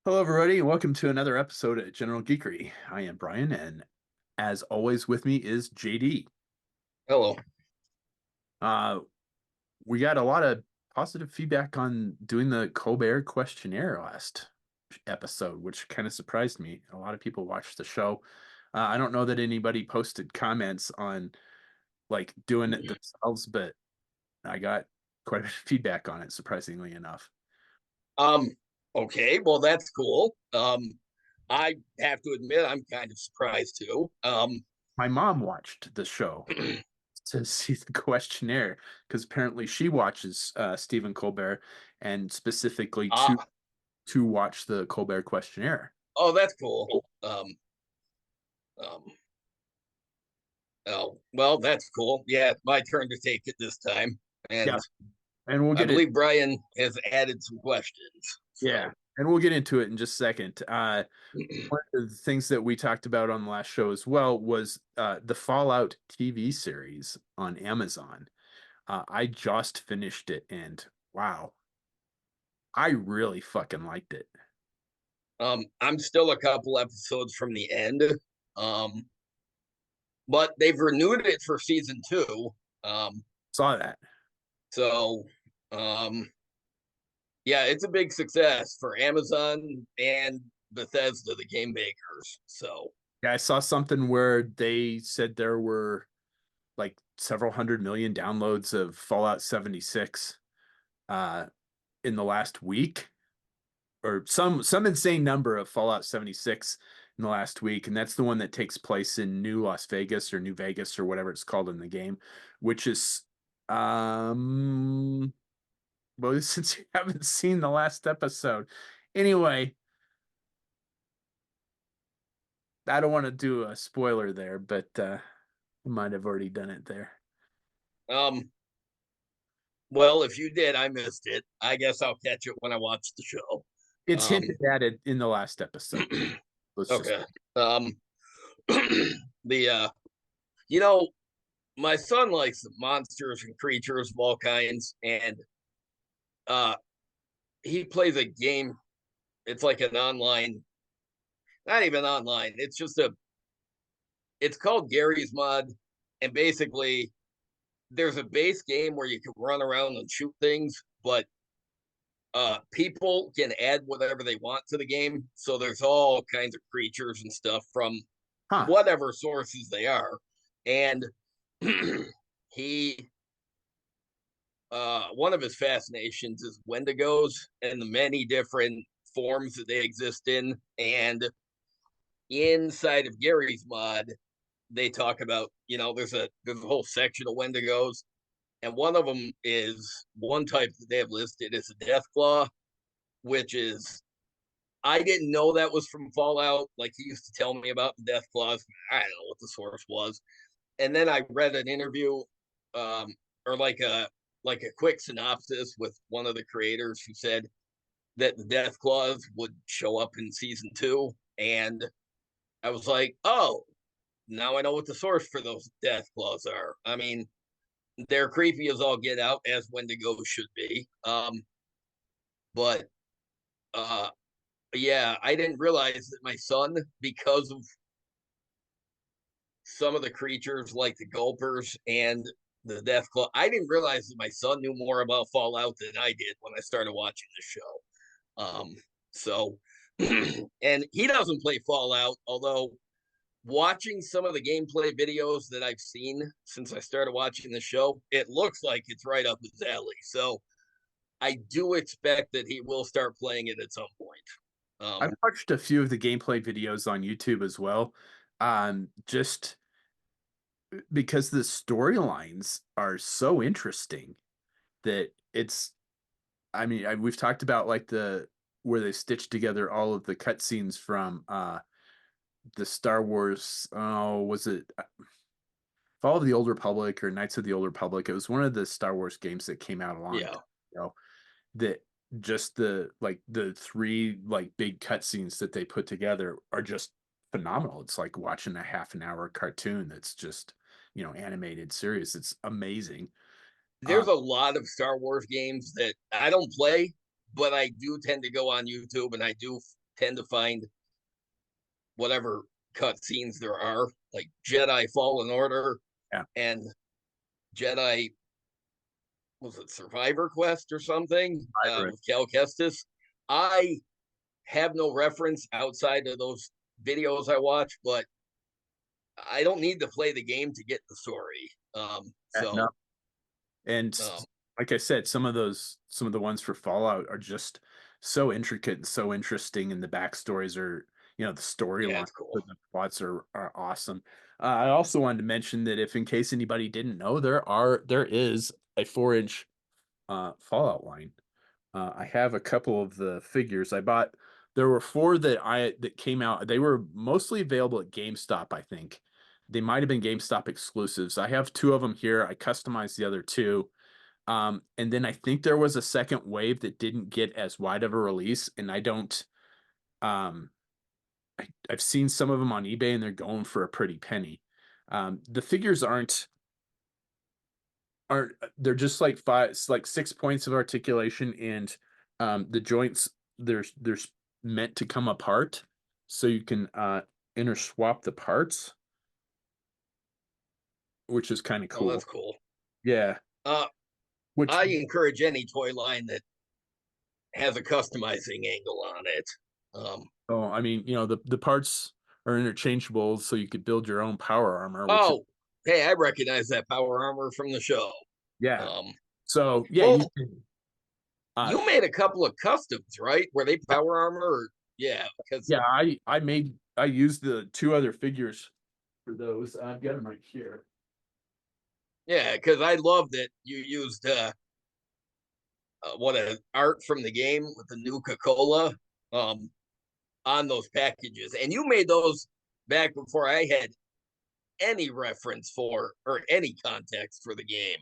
Hello, everybody, and welcome to another episode of General Geekery. I am Brian, and as always, with me is JD. Hello. Uh, we got a lot of positive feedback on doing the Colbert Questionnaire last episode, which kind of surprised me. A lot of people watched the show. I don't know that anybody posted comments on like doing it themselves, but I got quite a bit of feedback on it, surprisingly enough. Um, okay, well that's cool. I have to admit I'm kind of surprised too. My mom watched the show to see the questionnaire because apparently she watches Stephen Colbert and specifically uh to watch the Colbert Questionnaire. oh, that's cool. Um oh, well, that's cool. Yeah, my turn to take it this time. Yeah, And and we'll I get it. believe Brian has added some questions. Yeah, So and we'll get into it in just a second. One of the things that we talked about on the last show as well was the Fallout TV series on Amazon. I just finished it, and wow, I really fucking liked it. I'm still a couple episodes from the end. Um, but they've renewed it for season two. Um, Saw that. so um Yeah, it's a big success for Amazon and Bethesda, the game makers. So, Yeah, I saw something where they said there were like several hundred million downloads of Fallout 76 uh in the last week or some insane number of Fallout 76 in the last week, and that's the one that takes place in New Las Vegas or New Vegas or whatever it's called in the game, which is um well, since you haven't seen the last episode. Anyway, I don't want to do a spoiler there, but I might have already done it there. um, well, if you did, I missed it. I guess I'll catch it when I watch the show. It's Um, hinted at it in the last episode. Let's just okay. Um, the you know, my son likes monsters and creatures of all kinds, and uh, he plays a game. It's like an online, not even online. It's called Gary's Mod, and basically there's a base game where you can run around and shoot things, but people can add whatever they want to the game. So there's all kinds of creatures and stuff from huh. whatever sources they are. And he one of his fascinations is Wendigos and the many different forms that they exist in. And inside of Gary's mod, they talk about, there's a whole section of Wendigos, and one of them is one type that they have listed is a death claw, which is, I didn't know that was from Fallout. Like, he used to tell me about the death claws. I don't know what the source was, and then I read an interview, um, or like a quick synopsis with one of the creators who said that the death claws would show up in season two, and I was like, oh, now I know what the source for those death claws are. I mean, they're creepy as all get out, as Wendigo should be. But uh, yeah, I didn't realize that my son, because of some of the creatures like the gulpers and the death claw, I didn't realize that my son knew more about Fallout than I did when I started watching the show. So, and he doesn't play Fallout, although watching some of the gameplay videos that I've seen since I started watching the show, it looks like it's right up his alley. So I do expect that he will start playing it at some point. I've watched a few of the gameplay videos on YouTube as well. Just because the storylines are so interesting that it's I mean, we've talked about like the where they stitched together all of the cutscenes from the Star Wars. Oh, was it Fall of the Old Republic or Knights of the Old Republic? It was one of the Star Wars games that came out a long Yeah. time ago. That just the three like big cutscenes that they put together are just phenomenal. It's like watching a half an hour cartoon that's just animated series. It's amazing. Uh, There's a lot of Star Wars games that I don't play, but I do tend to go on YouTube and I do tend to find whatever cutscenes there are, like Jedi Fallen Order Yeah. and Jedi, was it Survivor Quest or something, Right. with Cal Kestis. I have no reference outside of those videos I watch, but I don't need to play the game to get the story. No. So And um, like I said, some of the ones for Fallout are just so intricate and so interesting, and the backstories are, the yeah, storyline it's cool. for the plots are awesome. I also wanted to mention that if in case anybody didn't know, there is a 4-inch Fallout line. I have a couple of the figures I bought. There were four that came out. They were mostly available at GameStop, I think. They might have been GameStop exclusives. I have two of them here. I customized the other two. And then I think there was a second wave that didn't get as wide of a release, and I don't. Um, I've seen some of them on eBay, and they're going for a pretty penny. The figures aren't they're just like five, it's like 6 points of articulation, and the joints there's meant to come apart, so you can interswap the parts, which is kind of Oh, that's cool. cool. Yeah. Uh, Which I encourage any toy line that has a customizing angle on it. Um, Oh, I mean, the parts are interchangeable, so you could build your own power armor, which is oh, hey, I recognize that power armor from the show. yeah. Um, So yeah, you well, can uh you made a couple of customs, right? Were they power armor? Or, yeah, because yeah, I used the two other figures for those. I've got them right here. I love that you used what a art from the game with the Nuka Cola um, on those packages, and you made those back before I had any reference for or any context for the game.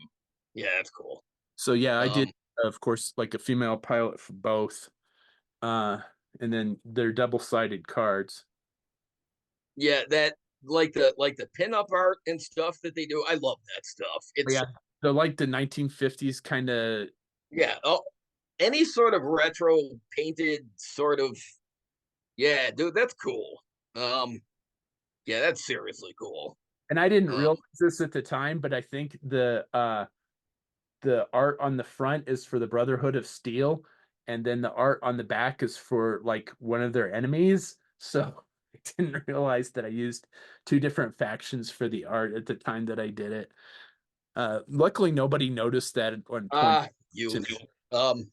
Yeah, that's cool. So yeah, I did, Um, of course, like a female pilot for both. Uh, and then they're double-sided cards. yeah, that like the pinup art and stuff that they do. I love that stuff. But It's yeah, they're like the 1950s kind of. yeah. Oh, any sort of retro painted sort of yeah, dude. That's cool. Um, yeah, that's seriously cool. And I didn't Um, realize this at the time, but I think the art on the front is for the Brotherhood of Steel, and then the art on the back is for like one of their enemies. So I didn't realize that I used two different factions for the art at the time that I did it. Luckily, nobody noticed that on point to youth. me. Um,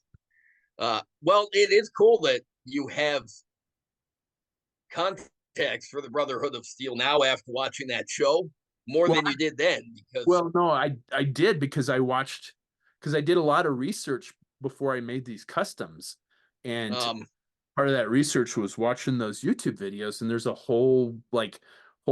well, it is cool that you have context for the Brotherhood of Steel now after watching that show more Well, than you did then because well, no, I did because I did a lot of research before I made these customs, and um part of that research was watching those YouTube videos, and there's a whole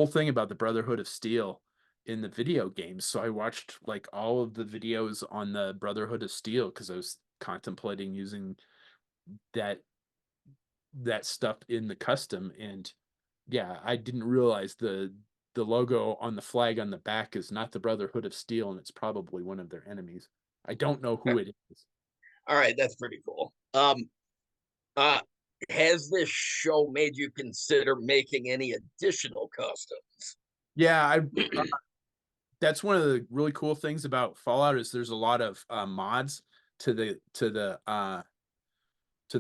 thing about the Brotherhood of Steel in the video games. So I watched like all of the videos on the Brotherhood of Steel because I was contemplating using that that stuff in the custom. And yeah, I didn't realize the logo on the flag on the back is not the Brotherhood of Steel, and it's probably one of their enemies. I don't know who it is. all right, that's pretty cool. Uh has this show made you consider making any additional customs? Yeah, that's one of the really cool things about Fallout is there's a lot of mods to the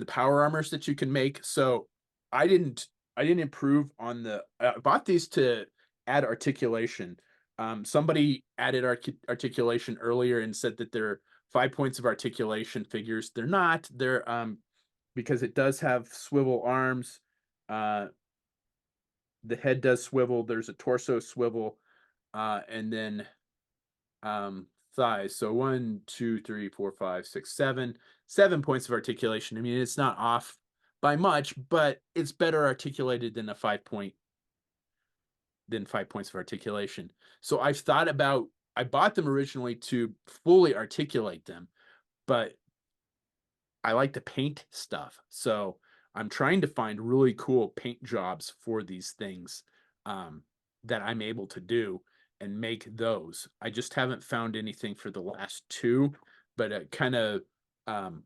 power armors that you can make. So I didn't improve on I bought these to add articulation. Somebody added articulation earlier and said that they're 5 points of articulation figures. They're not. They're because it does have swivel arms. Uh, the head does swivel. There's a torso swivel, and then thighs. So 1, 2, 3, 4, 5, 6, 7 points of articulation. I mean, it's not off by much, but it's better articulated than a 5 point than 5 points of articulation. So I've thought about I bought them originally to fully articulate them, but I like to paint stuff. So I'm trying to find really cool paint jobs for these things um, that I'm able to do and make those. I just haven't found anything for the last two, but it kind of um,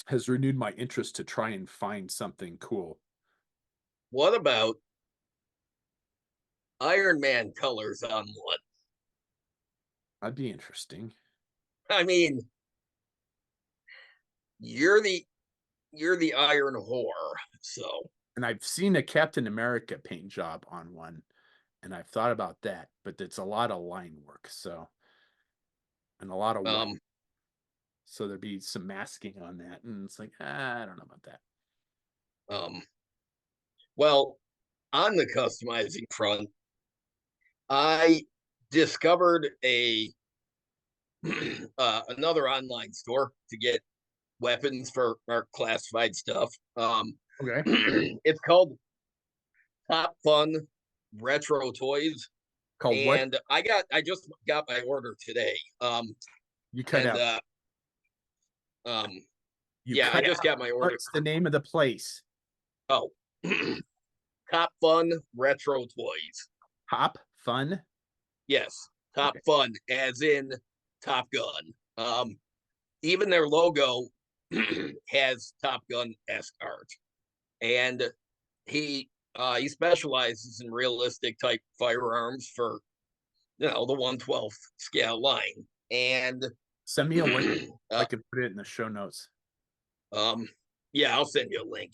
has renewed my interest to try and find something cool. what about Iron Man colors on one? That'd be interesting. I mean, you're the you're the Iron Whore, so And I've seen a Captain America paint job on one, and I've thought about that, but it's a lot of line work, so and a lot of white. um So there'd be some masking on that, and it's like, I don't know about that. um well, on the customizing front, I discovered a another online store to get weapons for our classified stuff. Okay. It's called Top Fun Retro Toys, Called what? and I just got my order today. You cut And out. um, You yeah, I cut just out. got my order. What's the name of the place? Oh, Top Fun Retro Toys. Hop Fun? Yes, Top Okay. Fun, as in Top Gun. Even their logo has Top Gun esque art, and he specializes in realistic type firearms for the 1/12 scale line, and Send me a link. I uh, can put it in the show notes. um, yeah, I'll send you a link.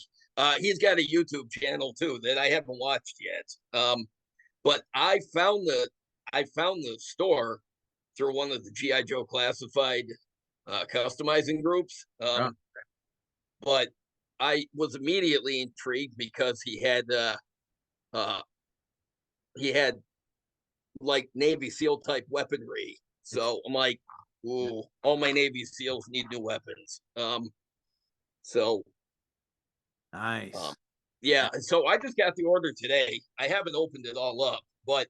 He's got a YouTube channel too that I haven't watched yet. But I found the store through one of the GI Joe classified customizing groups. Oh, But I was immediately intrigued because uh, he had like Navy SEAL type weaponry. it's So I'm like, yeah. ooh, all my Navy SEALs need new weapons. So um, Nice. yeah, Yeah. so I just got the order today. I haven't opened it all up, but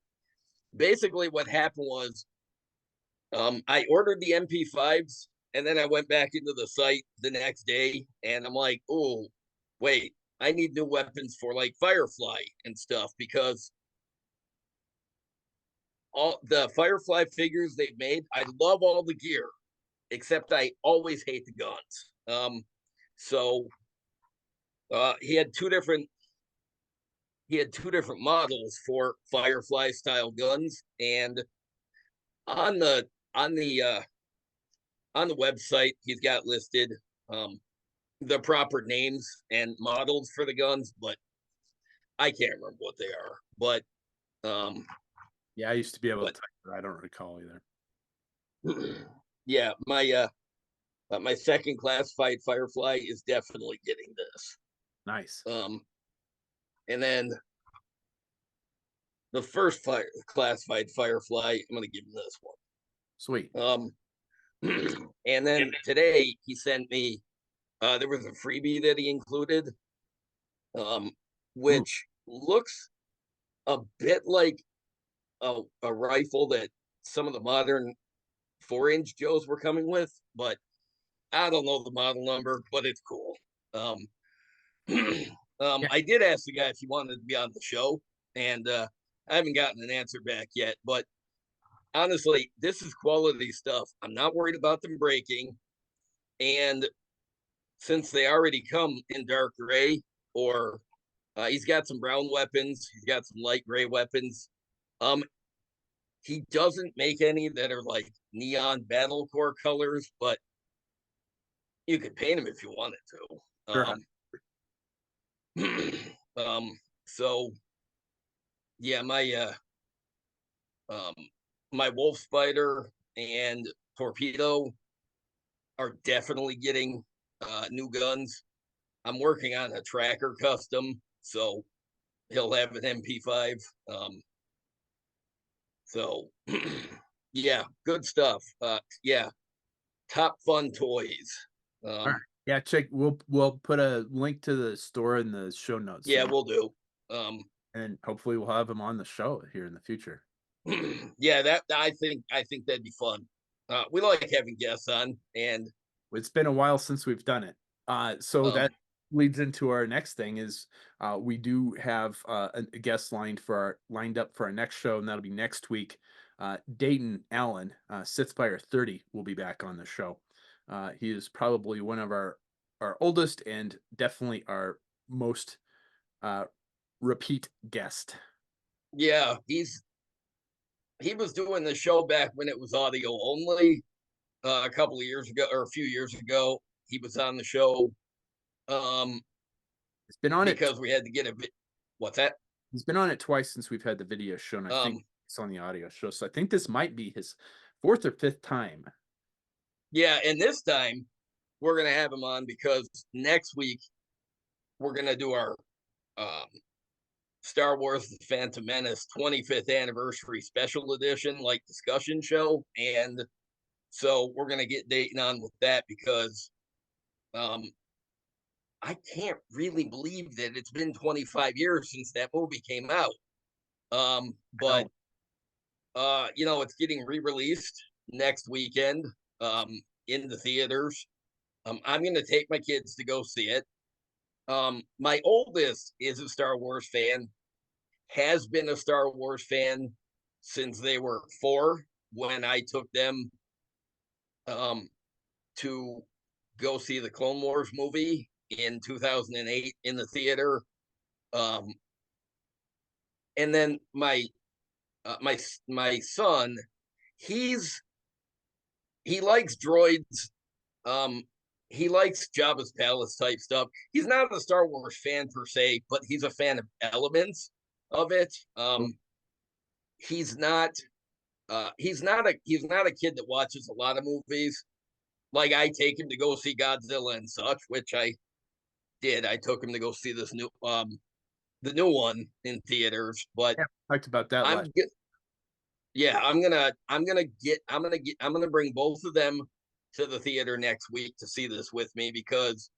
basically what happened was I ordered the MP5s and then I went back into the site the next day and I'm like, oh, wait, I need new weapons for like Firefly and stuff because all the Firefly figures they've made, I love all the gear, except I always hate the guns. So he had two different models for Firefly style guns, and on the on the uh, on the website he's got listed um, the proper names and models for the guns, but I can't remember what they are. Um, Yeah, I used to be able to but type, but I don't recall either. yeah, my second classified Firefly is definitely getting this. Nice. And then the first classified Firefly, I'm gonna give him this Sweet. one. And then today he sent me. There was a freebie that he included, um, Ooh, which looks a bit like a rifle that some of the modern 4-inch Joes were coming with, but I don't know the model number, but it's cool. Um, yeah. I did ask the guy if he wanted to be on the show, and I haven't gotten an answer back yet. But honestly, this is quality stuff. I'm not worried about them breaking. And since they already come in dark gray, or he's got some brown weapons, he's got some light gray weapons. Um, he doesn't make any that are like neon battle core colors, but you could paint them if you wanted to. Sure. So yeah, um, my wolf spider and torpedo are definitely getting new guns. I'm working on a tracker custom, so he'll have an MP5. So yeah, good stuff. Yeah, Top Fun Toys. All right. Um, Yeah, check. We'll put a link to the store in the show notes, so yeah, you we'll do. Um, and hopefully we'll have him on the show here in the future. yeah, that I think that'd be fun. We like having guests on, and It's been a while since we've done it. So um, that leads into our next thing is we do have a guest lined up for our next show, and that'll be next week. Dayton Allen, Sith Fire 30, will be back on the show. He is probably one of our oldest and definitely our most uh, repeat guest. Yeah, he was doing the show back when it was audio only. A couple of years ago, or a few years ago, he was on the show. Um, He's been on it. because we had to get a bit. What's that? He's been on it twice since we've had the video show, and I think Um, it's on the audio show. So I think this might be his fourth or fifth time. yeah, and this time we're gonna have him on because next week we're gonna do our um Star Wars: The Phantom Menace 25th anniversary special edition, like discussion show, and so we're gonna get Dayton on with that because um I can't really believe that it's been 25 years since that movie came out. I But know. it's getting re-released next weekend in the theaters. I'm gonna take my kids to go see it. My oldest is a Star Wars fan, has been a Star Wars fan since they were 4 when I took them um to go see the Clone Wars movie in 2008 in the theater. Um, and then my son, he's he likes droids. Um, he likes Jabba's palace type stuff. He's not a Star Wars fan per se, but he's a fan of elements of it. He's not he's not a kid that watches a lot of movies. Like I take him to go see Godzilla and such, which I did. I took him to go see this new the new one in theaters, but Yeah, talked about that I'm last. yeah, I'm gonna bring both of them to the theater next week to see this with me because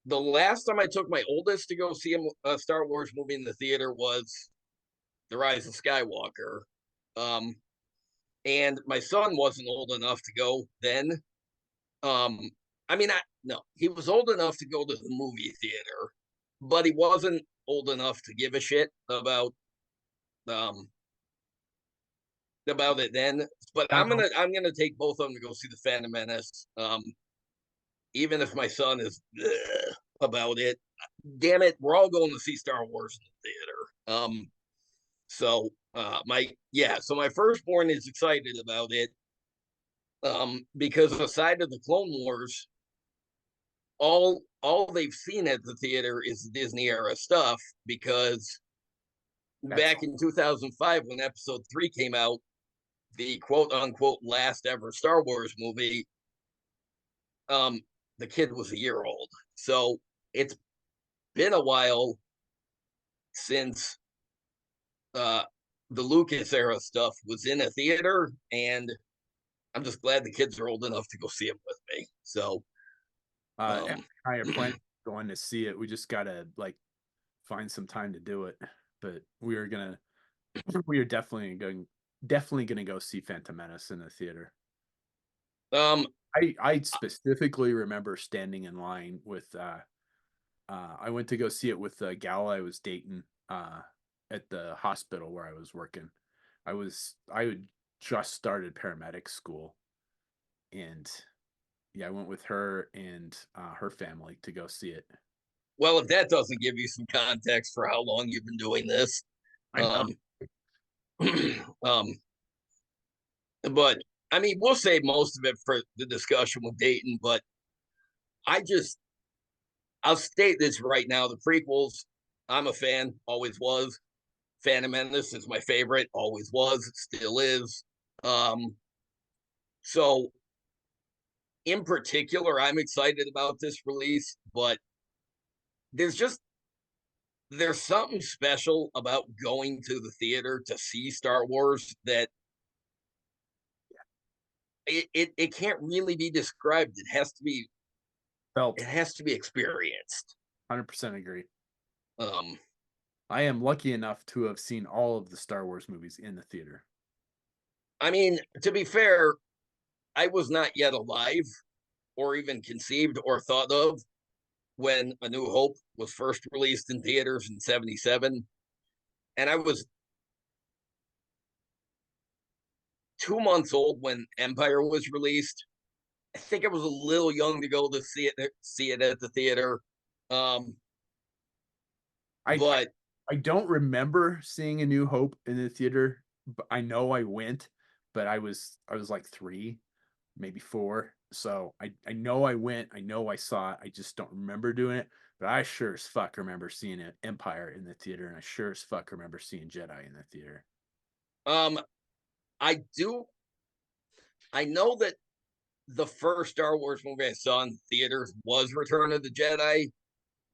the last time I took my oldest to go see a Star Wars movie in the theater was The Rise of Skywalker. Um, and my son wasn't old enough to go then. Um, I mean, no, he was old enough to go to the movie theater, but he wasn't old enough to give a shit um about it then. But I I'm know. gonna take both of them to go see the Phantom Menace. Even if my son is about it, damn it, we're all going to see Star Wars in the theater. So my firstborn is excited about it. Because aside of the Clone Wars, all they've seen at the theater is Disney era stuff because That's back in 2005 when episode 3 came out, the quote unquote last ever Star Wars movie, um, the kid was a year old. So it's been a while since uh, the Lucas era stuff was in a theater, and I'm just glad the kids are old enough to go see it with me. So, Emily um, and I are planning on going to see it. We just gotta like find some time to do it. But we are definitely gonna go see Phantom Menace in the theater. um, I specifically remember standing in line with I went to go see it with the gal I was dating at the hospital where I was working. I had just started paramedic school, and yeah, I went with her and her family to go see it. well, if that doesn't give you some context for how long you've been doing this, I know. um, um, but I mean, we'll save most of it for the discussion with Dayton. But I just, I'll state this right now: the prequels, I'm a fan, always was. Phantom Menace is my favorite, always was, still is. Um, so in particular, I'm excited about this release, but there's just there's something special about going to the theater to see Star Wars that it can't really be described. It Felt has to be experienced. 100% agree. Um, I am lucky enough to have seen all of the Star Wars movies in the theater. I mean, to be fair, I was not yet alive or even conceived or thought of when A New Hope was first released in theaters in '77, and I was 2 months old when Empire was released. I think I was a little young to go to see it at the theater. Um, I but I don't remember seeing A New Hope in the theater, but I know I went, but I was like 3, maybe 4. So I know I went, I know I saw it, I just don't remember doing it, but I sure as fuck remember seeing it Empire in the theater, and I sure as fuck remember seeing Jedi in the theater. Um, I do. I know that the first Star Wars movie I saw in theaters was Return of the Jedi,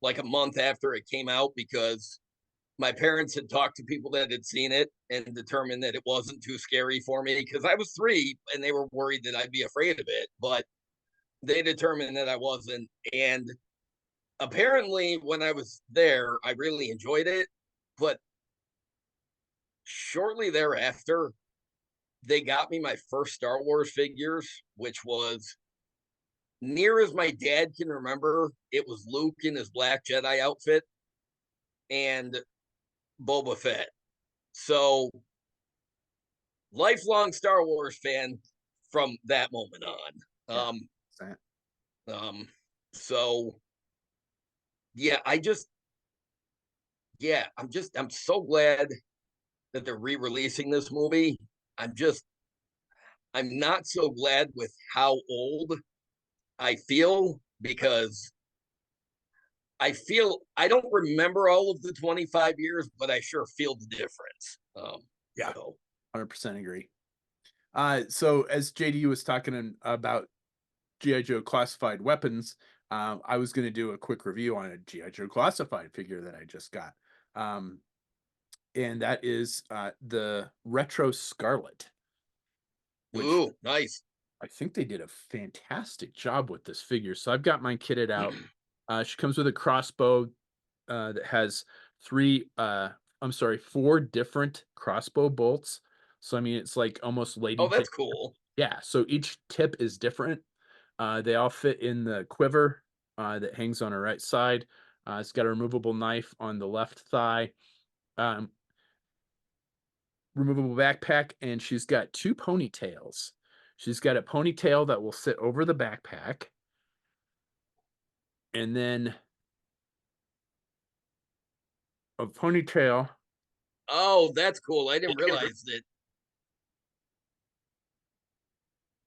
like a month after it came out, because my parents had talked to people that had seen it and determined that it wasn't too scary for me because I was 3 and they were worried that I'd be afraid of it, but they determined that I wasn't. And apparently, when I was there, I really enjoyed it. But shortly thereafter, they got me my first Star Wars figures, which was near as my dad can remember. It was Luke in his black Jedi outfit and Boba Fett. So, lifelong Star Wars fan from that moment on. Yeah. Um, So um, so yeah, I just yeah, I'm so glad that they're re-releasing this movie. I'm just I'm not so glad with how old I feel because I feel I don't remember all of the 25 years, but I sure feel the difference. yeah, So 100% agree. So as JD was talking about GI Joe classified weapons, I was going to do a quick review on a GI Joe classified figure that I just got, um, and that is the retro Scarlett, which ooh, nice. I think they did a fantastic job with this figure. So I've got mine kitted out. She comes with a crossbow that has 3, I'm sorry, 4 different crossbow bolts. So I mean, it's like almost Oh, Lady that's Jane. cool. Yeah, so each tip is different. They all fit in the quiver that hangs on her right side. It's got a removable knife on the left thigh, um, removable backpack, and she's got 2 ponytails. She's got a ponytail that will sit over the backpack, and then a ponytail. Oh, that's cool. I didn't realize that.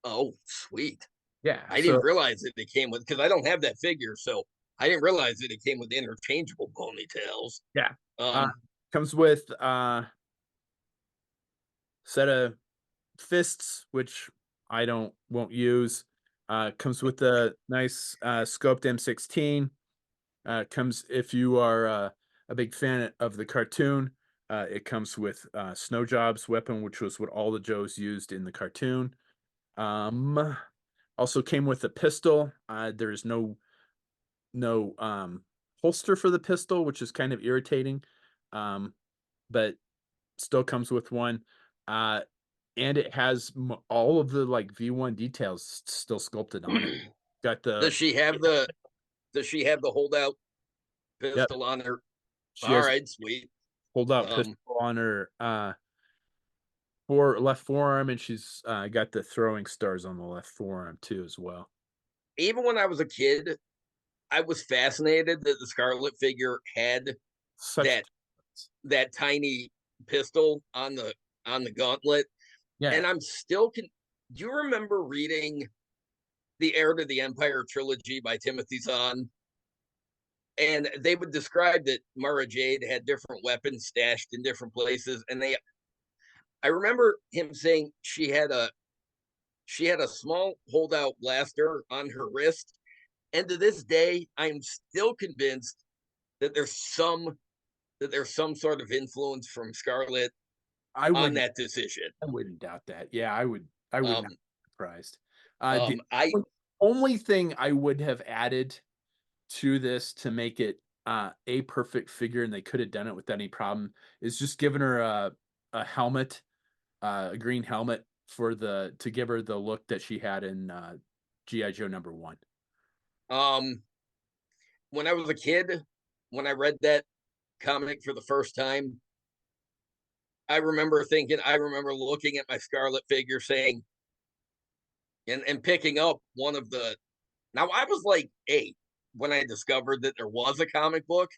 Oh, sweet. Yeah, I didn't so realize that it came with because I don't have that figure, so I didn't realize that it came with interchangeable ponytails. yeah, uh, Um, comes with set of fists, which I don't won't use. Comes with a nice scoped M16. Comes if you are a big fan of the cartoon. It comes with Snow Job's weapon, which was what all the Joes used in the cartoon. Um, Also came with a pistol. There's no holster for the pistol, which is kind of irritating, but still comes with one. Uh, and it has all of the like V1 details still sculpted on it. Got does the she have the does she have the holdout Yep. pistol on her? She All has right, sweet. hold out Um, pistol on her left forearm, and she's got the throwing stars on the left forearm too as well. Even when I was a kid, I was fascinated that the Scarlet figure had Such that that tiny pistol on the gauntlet, yeah, and I'm still can. Do you remember reading the Heir to the Empire trilogy by Timothy Zahn? And they would describe that Mara Jade had different weapons stashed in different places, and they. I remember him saying she had a small holdout blaster on her wrist, and to this day, I'm still convinced that there's some sort of influence from Scarlet I on wouldn't that decision. I wouldn't doubt that. Yeah, I would not Um, be surprised. The I only thing I would have added to this to make it a perfect figure, and they could have done it without any problem, is just giving her a helmet, a green helmet for the to give her the look that she had in GI Joe #1. um when I was a kid, when I read that comic for the first time, I remember looking at my Scarlet figure saying and picking up one of the now I was like 8 when I discovered that there was a comic book,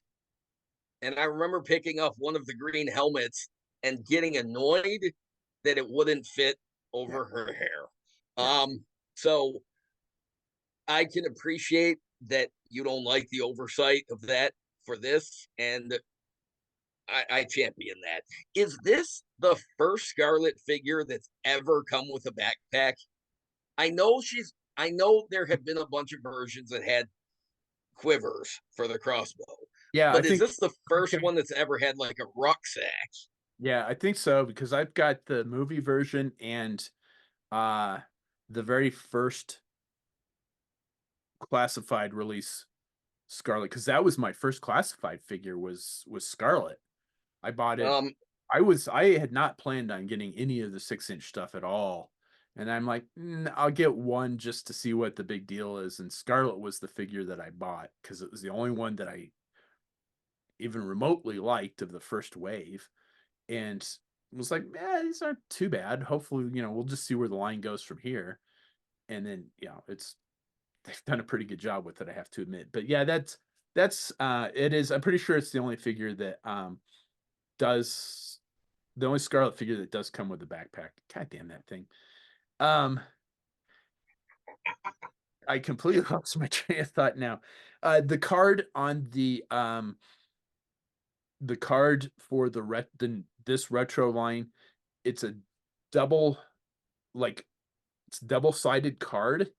And I remember picking up one of the green helmets and getting annoyed that it wouldn't fit Yeah, over her hair. yeah, So I can appreciate that you don't like the oversight of that for this, and I champion that. Is this the first Scarlet figure that's ever come with a backpack? I know there have been a bunch of versions that had quivers for the crossbow, yeah. I but is think this the first one that's ever had like a rucksack? yeah, I think so because I've got the movie version and uh the very first classified release Scarlet because that was my first classified figure was Scarlet. I bought it. Um, I had not planned on getting any of the 6-inch stuff at all. And I'm like, I'll get one just to see what the big deal is. And Scarlet was the figure that I bought because it was the only one that I even remotely liked of the first wave. And was like, these aren't too bad. Hopefully, we'll just see where the line goes from here. And then, it's they've done a pretty good job with it, I have to admit. But yeah, that's it is. I'm pretty sure it's the only figure that does the only Scarlet figure that does come with a backpack. God damn that thing. Um, I completely lost my train of thought now. The card on the card for this retro line, it's a double like it's double-sided card.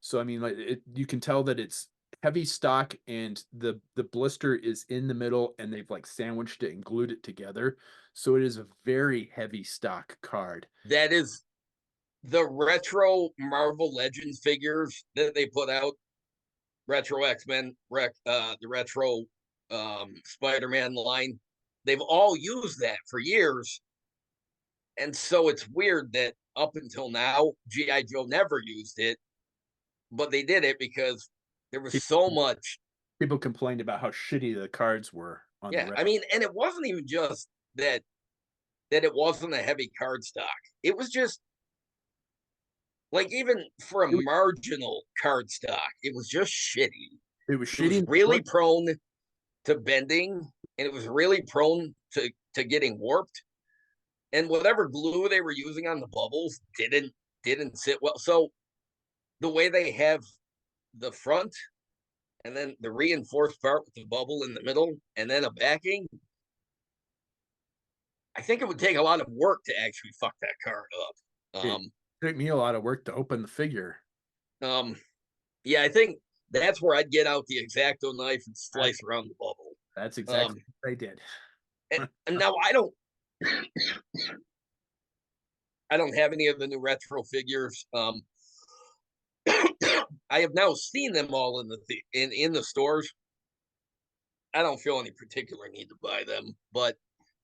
So I mean, like you can tell that it's heavy stock, and the blister is in the middle, and they've like sandwiched it and glued it together. So it is a very heavy stock card. that is the retro Marvel Legends figures that they put out, retro X-Men, the retro Spider-Man line. They've all used that for years, and so it's weird that up until now, GI Joe never used it, but they did it because there was so People, much. people complained about how shitty the cards were on the Yeah, red. I mean, and it wasn't even just that it wasn't a heavy card stock. It was just like even for a It was, marginal card stock, it was just shitty. it was It was shitty. really prone to bending, and it was really prone to getting warped. And whatever glue they were using on the bubbles didn't sit well. So the way they have the front and then the reinforced part with the bubble in the middle and then a backing, I think it would take a lot of work to actually fuck that card up. It took me a lot of work to open the figure. Um, yeah, I think that's where I'd get out the X-Acto knife and That's slice around the bubble. that's Um, exactly what I did. and now I don't have any of the new retro figures. I have now seen them all in the stores. I don't feel any particular need to buy them, but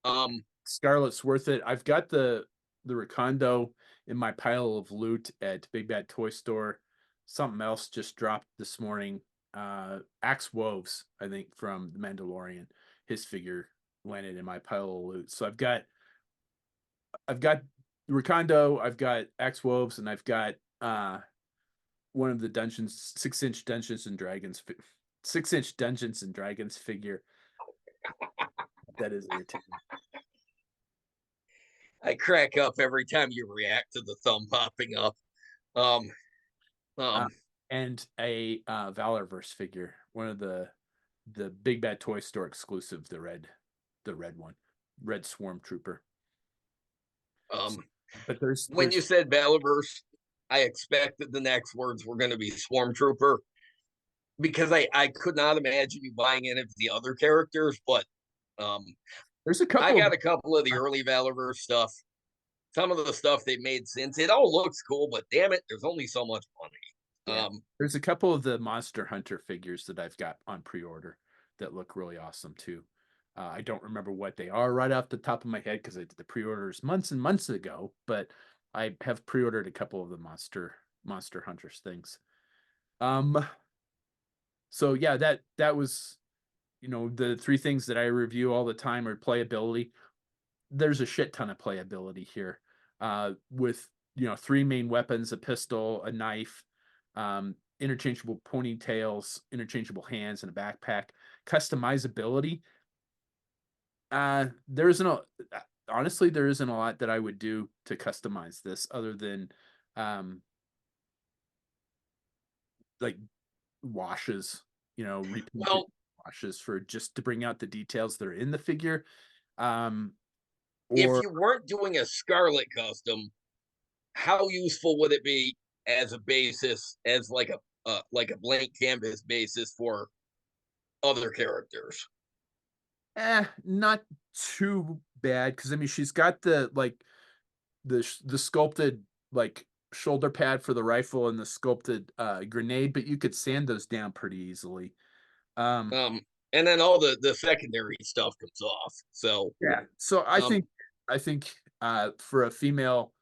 um, Scarlet's worth it. I've got the Recondo in my pile of loot at Big Bad Toy Store. Something else just dropped this morning. Axe Woves, I think, from The Mandalorian. His figure landed in my pile of loot. So I've got Recondo, I've got Axe Woves, and I've got one of the dungeons, 6-inch Dungeons and Dragons figure. That is irritating. I crack up every time you react to the thumb popping up. Um, Uh, um, and a Valorverse figure, one of the Big Bad Toy Store exclusive, the red one, Red Swarm Trooper. um, But there's when you there's said Balaverse, I expected the next words were going to be Swarm Trooper because I could not imagine you buying any of the other characters, but um, there's a I couple of got a couple of the early Valorverse stuff. Some of the stuff they made since it all looks cool, but damn it, there's only so much money. yeah, there's a couple of the Monster Hunter figures that I've got on pre-order that look really awesome too. I don't remember what they are right off the top of my head because I did the pre-orders months and months ago, but I have pre-ordered a couple of the Monster Hunters things. Um, so yeah, that was the three things that I review all the time are playability. There's a shit ton of playability here, with three main weapons: a pistol, a knife, interchangeable ponytails, interchangeable hands, and a backpack. Customizability. There isn't a honestly, there isn't a lot that I would do to customize this other than, um, like, washes, repainted Well, washes for just to bring out the details that are in the figure, um, if or you weren't doing a Scarlet custom, how useful would it be as a basis, as like a blank canvas basis for other characters? not too bad because I mean, she's got the, like, the sculpted, like, shoulder pad for the rifle and the sculpted, grenade, but you could sand those down pretty easily. Um, Um, and then all the secondary stuff comes off. So, yeah, so um, I think, for a female,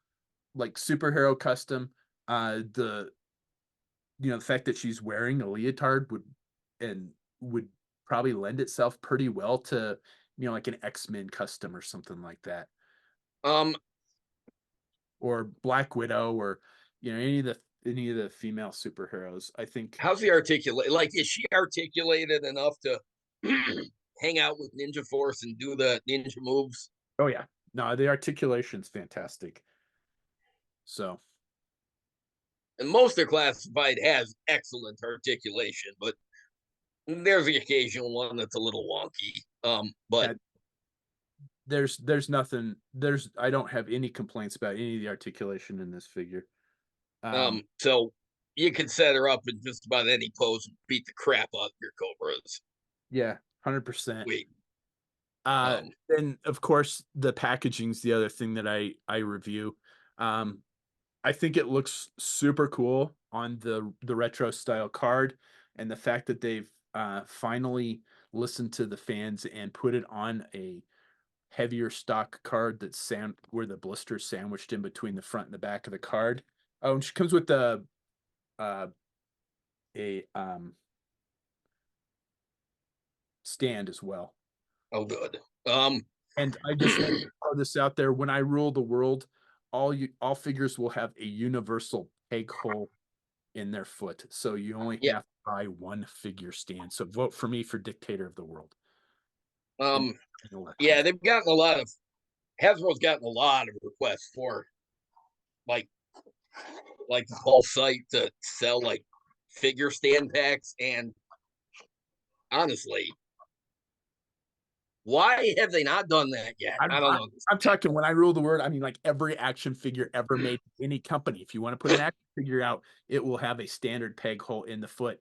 like, superhero custom, the the fact that she's wearing a leotard and would probably lend itself pretty well to, like an X-Men custom or something like that, um, or Black Widow or, any of the female superheroes. I think how's the articulate? Like, is she articulated enough to hang out with Ninja Force and do the ninja moves? oh, yeah. No, the articulation's fantastic. So, And most of classified has excellent articulation, but there's the occasional one that's a little wonky. But yeah, there's nothing I don't have any complaints about any of the articulation in this figure. so you can set her up in just about any pose and beat the crap out of your cobras. Yeah, 100%. Wait, Uh, um, and of course, the packaging's the other thing that I review. Um, I think it looks super cool on the retro style card, and the fact that they've finally listened to the fans and put it on a heavier stock card that's where the blister's sandwiched in between the front and the back of the card. Oh, and she comes with uh, a stand as well. oh good. And I just want to throw this out there, when I rule the world, all figures will have a universal peg hole in their foot, so you only Yeah. have to buy 1 figure stand, so vote for me for dictator of the world in Um, in yeah, elections. they've gotten a lot of Hasbro's gotten a lot of requests for like the whole site to sell like figure stand packs, and honestly, why have they not done that yet? I'm I don't I I'm understand. talking when I rule the world, I mean, like, every action figure ever made by any company. If you wanna put an action figure out, it will have a standard peg hole in the foot,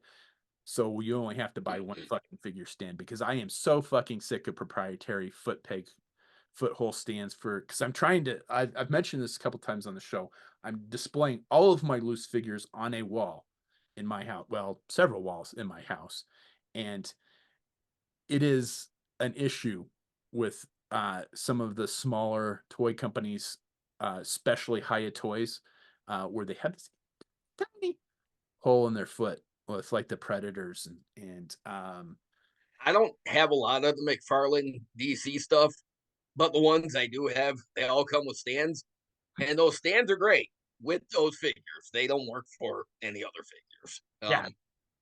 so you only have to buy 1 fucking figure stand because I am so fucking sick of proprietary foot hole stands for because I'm trying to I've mentioned this a couple times on the show. I'm displaying all of my loose figures on a wall in my house. Well, several walls in my house. And it is an issue with some of the smaller toy companies, especially Hiya Toys, where they have this tiny hole in their foot with like the Predators and I don't have a lot of the McFarlane DC stuff, but the ones I do have, they all come with stands, and those stands are great with those figures. They don't work for any other figures. yeah.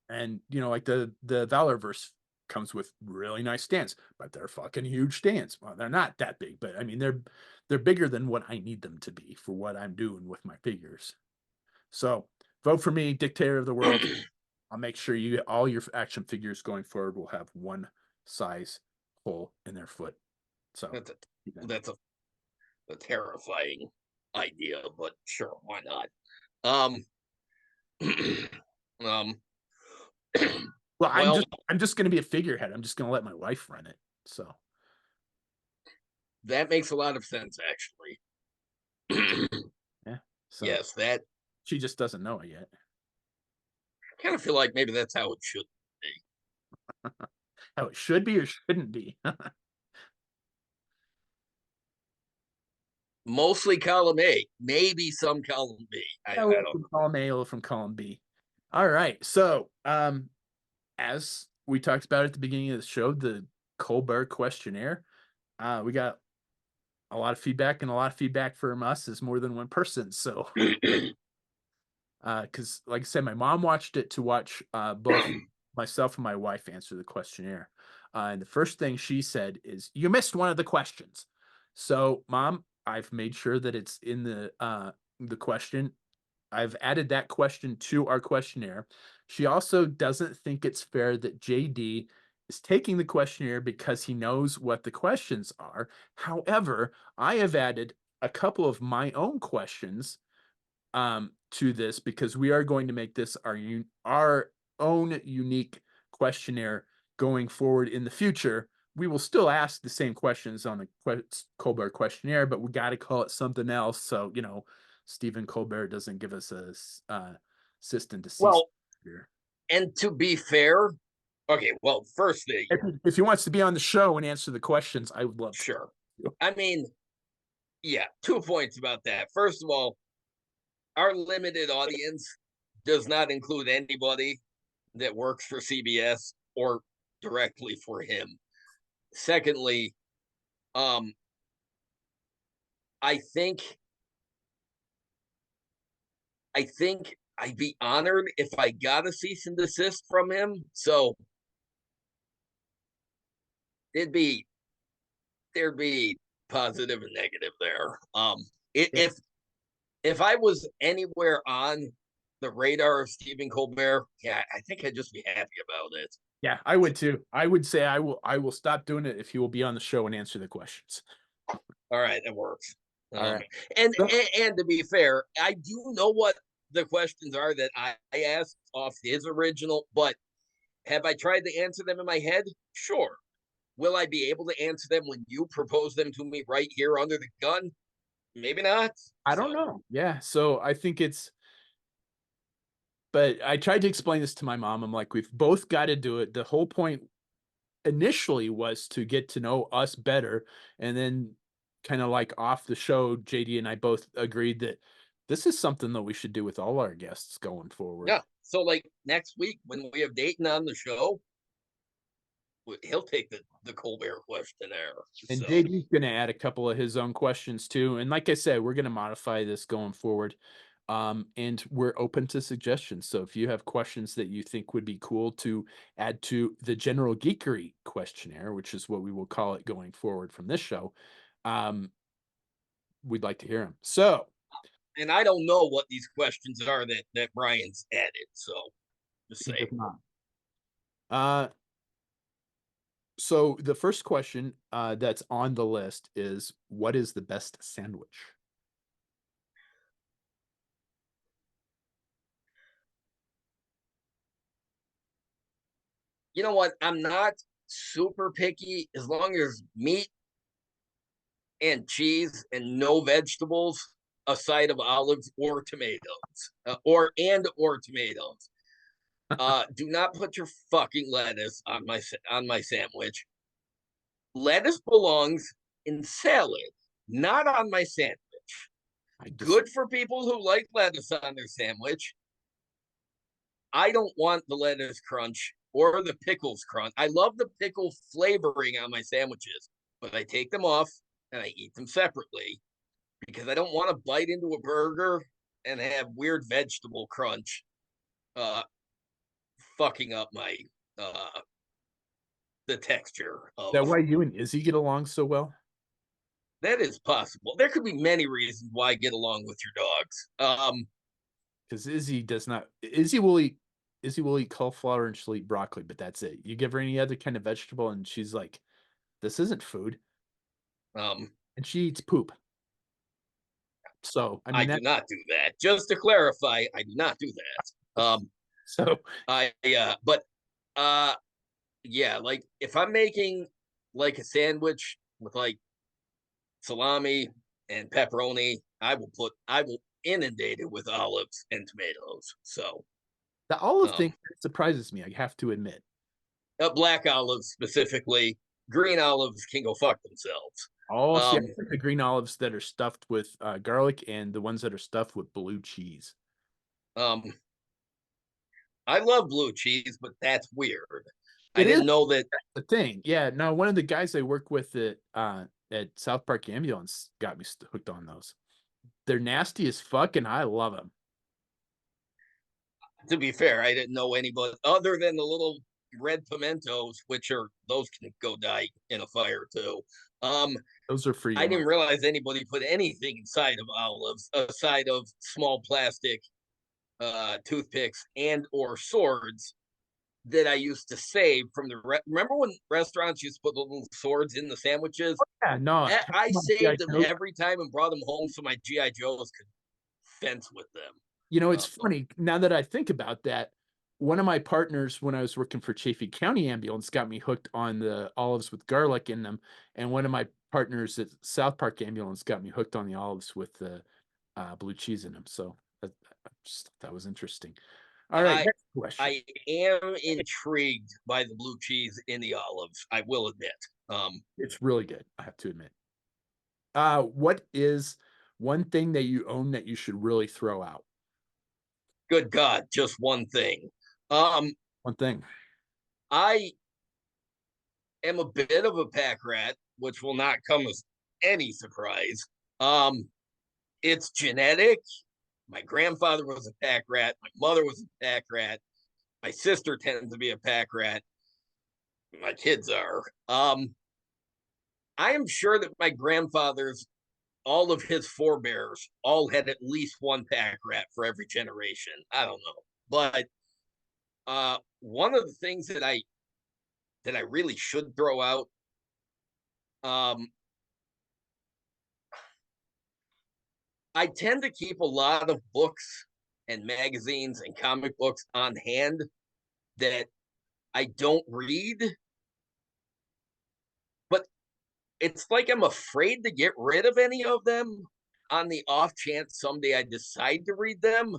And, like the Valorverse comes with really nice stands, but they're fucking huge stands. Well, they're not that big, but I mean they're bigger than what I need them to be for what I'm doing with my figures. So vote for me, dictator of the world. I'll make sure all your action figures going forward will have one size hole in their foot. So that's a keep that in mind. that's a terrifying idea, but sure, why not? Um, um, Well, well, I'm just gonna be a figurehead. I'm just gonna let my wife run it. So that makes a lot of sense, actually. yeah. So Yes, that she just doesn't know it yet. kind of feel like maybe that's how it should be. How it should be or shouldn't be. Mostly column A, maybe some column B. A I little don't from column A, a little from column B. All right. So, as we talked about at the beginning of the show, the Colbert Questionnaire, we got a lot of feedback, and a lot of feedback from us is more than one person. So, know. because like I said, my mom watched it to watch both myself and my wife answer the questionnaire. And the first thing she said is, "You missed one of the questions." So, Mom, I've made sure that it's in the question. I've added that question to our questionnaire. She also doesn't think it's fair that JD is taking the questionnaire because he knows what the questions are. However, I have added a couple of my own questions to this because we are going to make this our own unique questionnaire going forward in the future. We will still ask the same questions on the Colbert Questionnaire, but we got to call it something else. So Stephen Colbert doesn't give us a cease and desist Well, here. and to be fair, okay, well, first thing, If he wants to be on the show and answer the questions, I would love to talk sure. to you. I mean, yeah, 2 points about that. First of all, our limited audience does not include anybody that works for CBS or directly for him. Secondly, um, I think I'd be honored if I got a cease and desist from him. So it'd be there'd be positive and negative there. Yeah, If I was anywhere on the radar of Stephen Colbert, yeah, I think I'd just be happy about it. yeah, I would too. I would say I will stop doing it if he will be on the show and answer the questions. All right, that works. All Um, right. and, So, and and to be fair, I do know what the questions are that I asked off his original, but have I tried to answer them in my head? Sure. Will I be able to answer them when you propose them to me right here under the gun? Maybe not. I don't So know. Yeah, so I think it's but I tried to explain this to my mom. I'm like, we've both got to do it. The whole point initially was to get to know us better, and then kind of like off the show, JD and I both agreed that this is something that we should do with all our guests going forward. yeah. So like next week when we have Dayton on the show, he'll take the Colbert questionnaire. And So JD's going to add a couple of his own questions too. And like I said, we're going to modify this going forward. And we're open to suggestions. So if you have questions that you think would be cool to add to the General Geekery Questionnaire, which is what we will call it going forward from this show, um, we'd like to hear them. So and I don't know what these questions are that Brian's added. So just he does saying. not. Uh, so the first question that's on the list is, what is the best sandwich? You know what? I'm not super picky as long as meat and cheese and no vegetables, a side of olives or tomatoes, or tomatoes. Do not put your fucking lettuce on my sandwich. Lettuce belongs in salad, not on my sandwich. I Good disagree. for people who like lettuce on their sandwich. I don't want the lettuce crunch or the pickles crunch. I love the pickle flavoring on my sandwiches, but I take them off and I eat them separately because I don't want to bite into a burger and have weird vegetable crunch uh fucking up my uh the texture That of why you and Izzy get along so well? that is possible. There could be many reasons why I get along with your dogs. Because Izzy does not. Izzy will eat cauliflower and she'll eat broccoli, but that's it. You give her any other kind of vegetable, and she's like, "This isn't food," um and she eats poop. So I I mean do that. not do that. Just to clarify, I do not do that. So I but uh yeah, like if I'm making like a sandwich with like salami and pepperoni, I will inundate it with olives and tomatoes. So the olive thing um surprises me. I have to admit. black olives specifically, green olives can go fuck themselves. Oh, see, I Um like the green olives that are stuffed with garlic, and the ones that are stuffed with blue cheese. um I love blue cheese, but that's weird. I It is didn't know that. the thing. Yeah. No, one of the guys I work with at South Park Ambulance got me hooked on those. They're nasty as fuck, and I love them. To be fair, I didn't know anybody other than the little red pimentos, those can go die in a fire too. Um, Those are for I your mom. didn't realize anybody put anything inside of olives aside of small plastic toothpicks and or swords that I used to save from remember when restaurants used to put the little swords in the sandwiches? Yeah, no, I GI saved them Joe. every time and brought them home so my GI Joes could fence with them. You know, it's Uh, funny now that I think about that. One of my partners, when I was working for Chaffee County Ambulance, got me hooked on the olives with garlic in them, and one of my partners at South Park Ambulance got me hooked on the olives with the blue cheese in them. So I just thought that was interesting. All right, I next question. I am intrigued by the blue cheese in the olives. I will admit. Um, It's really good, I have to admit. What is one thing that you own that you should really throw out? Good God, just one thing. Um, One thing. I am a bit of a pack rat, which will not come as any surprise. Um, it's genetic. My grandfather was a pack rat. My mother was a pack rat. My sister tends to be a pack rat. My kids are. I am sure that my grandfather's all of his forebears all had at least one pack rat for every generation. I don't know, but one of the things that I really should throw out. Um, I tend to keep a lot of books and magazines and comic books on hand that I don't read, but it's like I'm afraid to get rid of any of them on the off chance someday I decide to read them.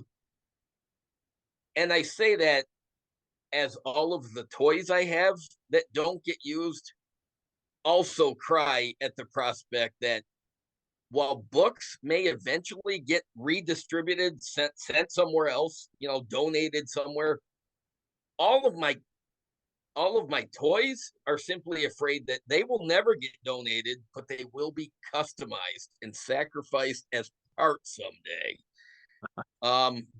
And I say that as all of the toys I have that don't get used also cry at the prospect that while books may eventually get redistributed, sent somewhere else, donated somewhere, all of my all of my toys are simply afraid that they will never get donated, but they will be customized and sacrificed as parts someday.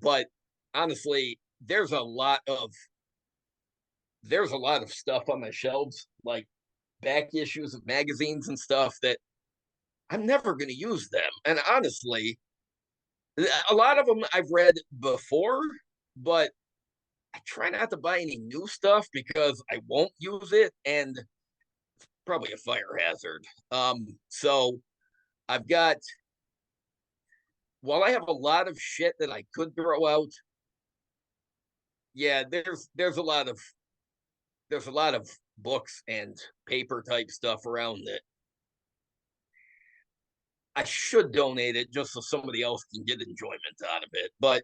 But honestly, there's a lot of stuff on my shelves, like back issues of magazines and stuff that I'm never going to use them. And honestly, a lot of them I've read before, but I try not to buy any new stuff because I won't use it and probably a fire hazard. So I've got while I have a lot of shit that I could throw out, yeah, there's a lot of books and paper type stuff around that I should donate it just so somebody else can get enjoyment out of it. But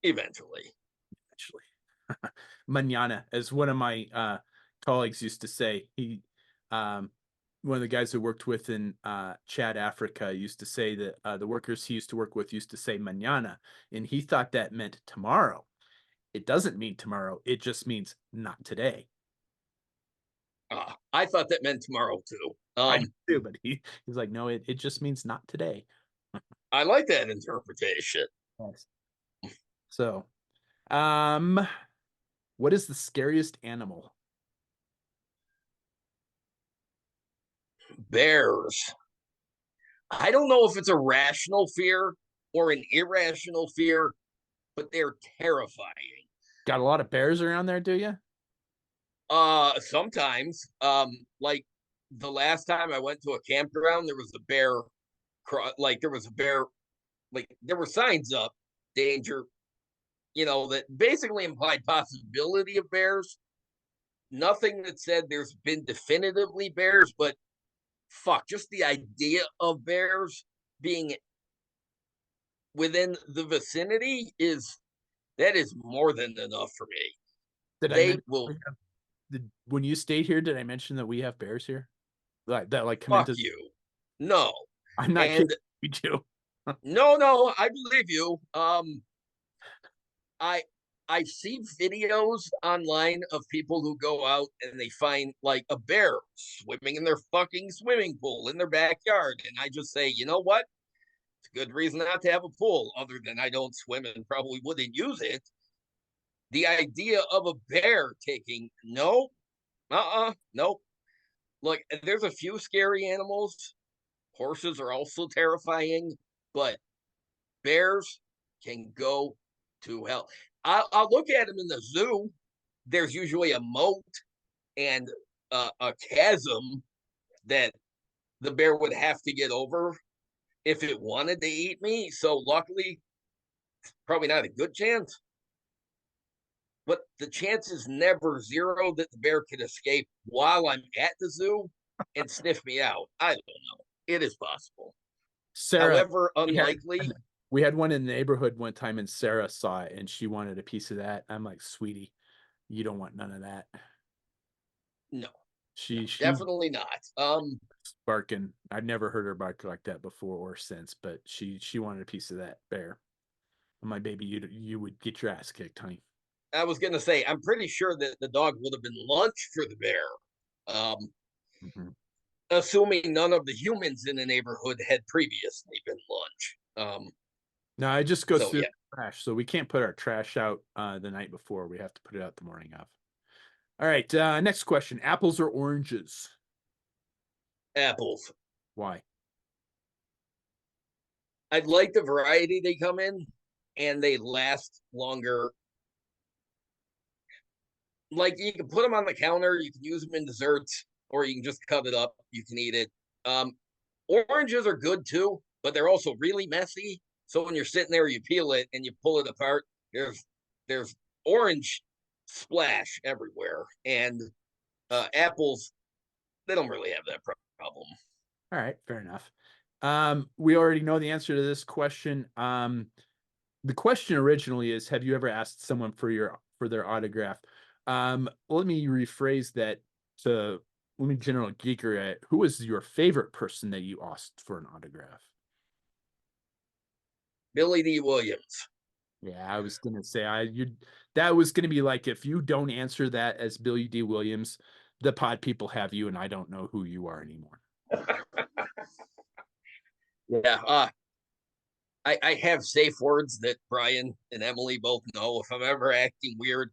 eventually, Actually. Manana, as one of my colleagues used to say. Um, one of the guys who worked with in Chad, Africa, used to say that the workers he used to work with used to say manana, and he thought that meant tomorrow. It doesn't mean tomorrow. It just means not today. I thought that meant tomorrow too. I do, but he's like, no, it just means not today. I like that interpretation. Yes. So, um, what is the scariest animal? Bears. I don't know if it's a rational fear or an irrational fear, but they're terrifying. Got a lot of bears around there, do you? Sometimes, like the last time I went to a campground, there was a bear. Like there was a bear. Like there were signs up, danger. That basically implied possibility of bears. Nothing that said there's been definitively bears, but fuck, just the idea of bears being within the vicinity is more than enough for me. Did I They mention will when you stayed here? Did I mention that we have bears here? Like come fuck into? you. No. I'm not kidding. And We do. no, I believe you. I I see videos online of people who go out and they find like a bear swimming in their fucking swimming pool in their backyard. And I just say, you know what? It's a good reason not to have a pool, other than I don't swim and probably wouldn't use it. The idea of a bear taking no, nope. Look, there's a few scary animals. Horses are also terrifying, but bears can go to hell. I'll look at them in the zoo. There's usually a moat and a chasm that the bear would have to get over if it wanted to eat me. So luckily, probably not a good chance, but the chance is never zero that the bear could escape while I'm at the zoo and sniff me out. I don't know. It is possible. Sarah, However, we had unlikely. we had one in the neighborhood one time, and Sarah saw it, and she wanted a piece of that. I'm like, "Sweetie, you don't want none of that." No, no, She's definitely not. barking. I've never heard her bark like that before or since, but she wanted a piece of that bear. I'm like, "Baby, you would get your ass kicked, honey." I was going to say, I'm pretty sure that the dog would have been lunch for the bear, um, Mhm. assuming none of the humans in the neighborhood had previously been lunch. No, it just goes So through yeah, the trash, so we can't put our trash out, the night before. We have to put it out the morning of. Alright, next question. Apples or oranges? apples. Why? I like the variety they come in, and they last longer. Like you can put them on the counter, you can use them in desserts, or you can just cut it up. You can eat it. Oranges are good too, but they're also really messy. So when you're sitting there, you peel it and you pull it apart. There's orange splash everywhere, and apples they don't really have that problem. Alright, fair enough. We already know the answer to this question. The question originally is, have you ever asked someone for their autograph? Let me rephrase that to let me General Geekery it. Who was your favorite person that you asked for an autograph? Billy D. Williams. Yeah, I was gonna say that was gonna be like if you don't answer that as Billy D. Williams, the pod people have you and I don't know who you are anymore. Yeah, I have safe words that Brian and Emily both know. If I'm ever acting weird,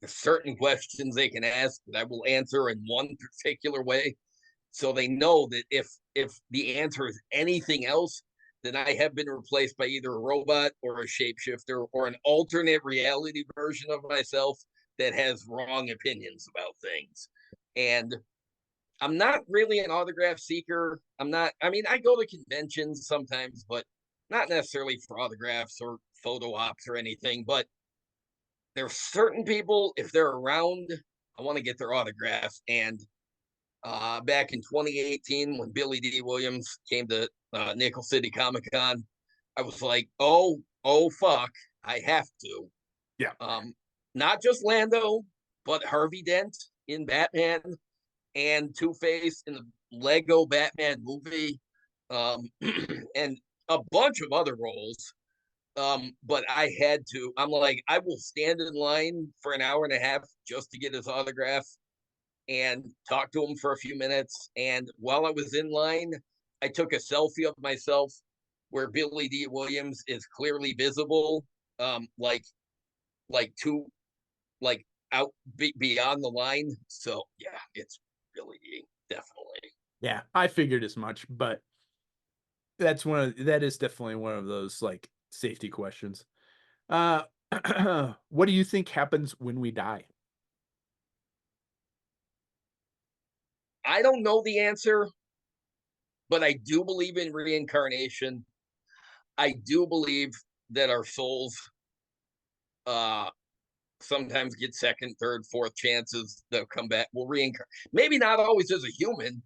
there's certain questions they can ask that I will answer in one particular way, so they know that if the answer is anything else, then I have been replaced by either a robot or a shapeshifter or an alternate reality version of myself that has wrong opinions about things. And I'm not really an autograph seeker. I'm not. I mean, I go to conventions sometimes, but not necessarily for autographs or photo ops or anything. But there's certain people, if they're around, I want to get their autographs. And back in 2018, when Billy D. Williams came to Nickel City Comic Con, I was like, oh, fuck, I have to. Yeah. Um, Not just Lando, but Harvey Dent in Batman and Two Face in the Lego Batman movie, and a bunch of other roles. But I had to. I'm like, I will stand in line for an hour and a half just to get his autograph and talk to him for a few minutes. And while I was in line, I took a selfie of myself where Billy D. Williams is clearly visible, like two, like out beyond the line. So yeah, it's Billy D. Definitely. Yeah, I figured as much, but that is definitely one of those like safety questions. Uh what do you think happens when we die? I don't know the answer, but I do believe in reincarnation. I do believe that our souls uh sometimes get second, third, fourth chances. They'll come back. We'll reincarnate. Maybe not always as a human,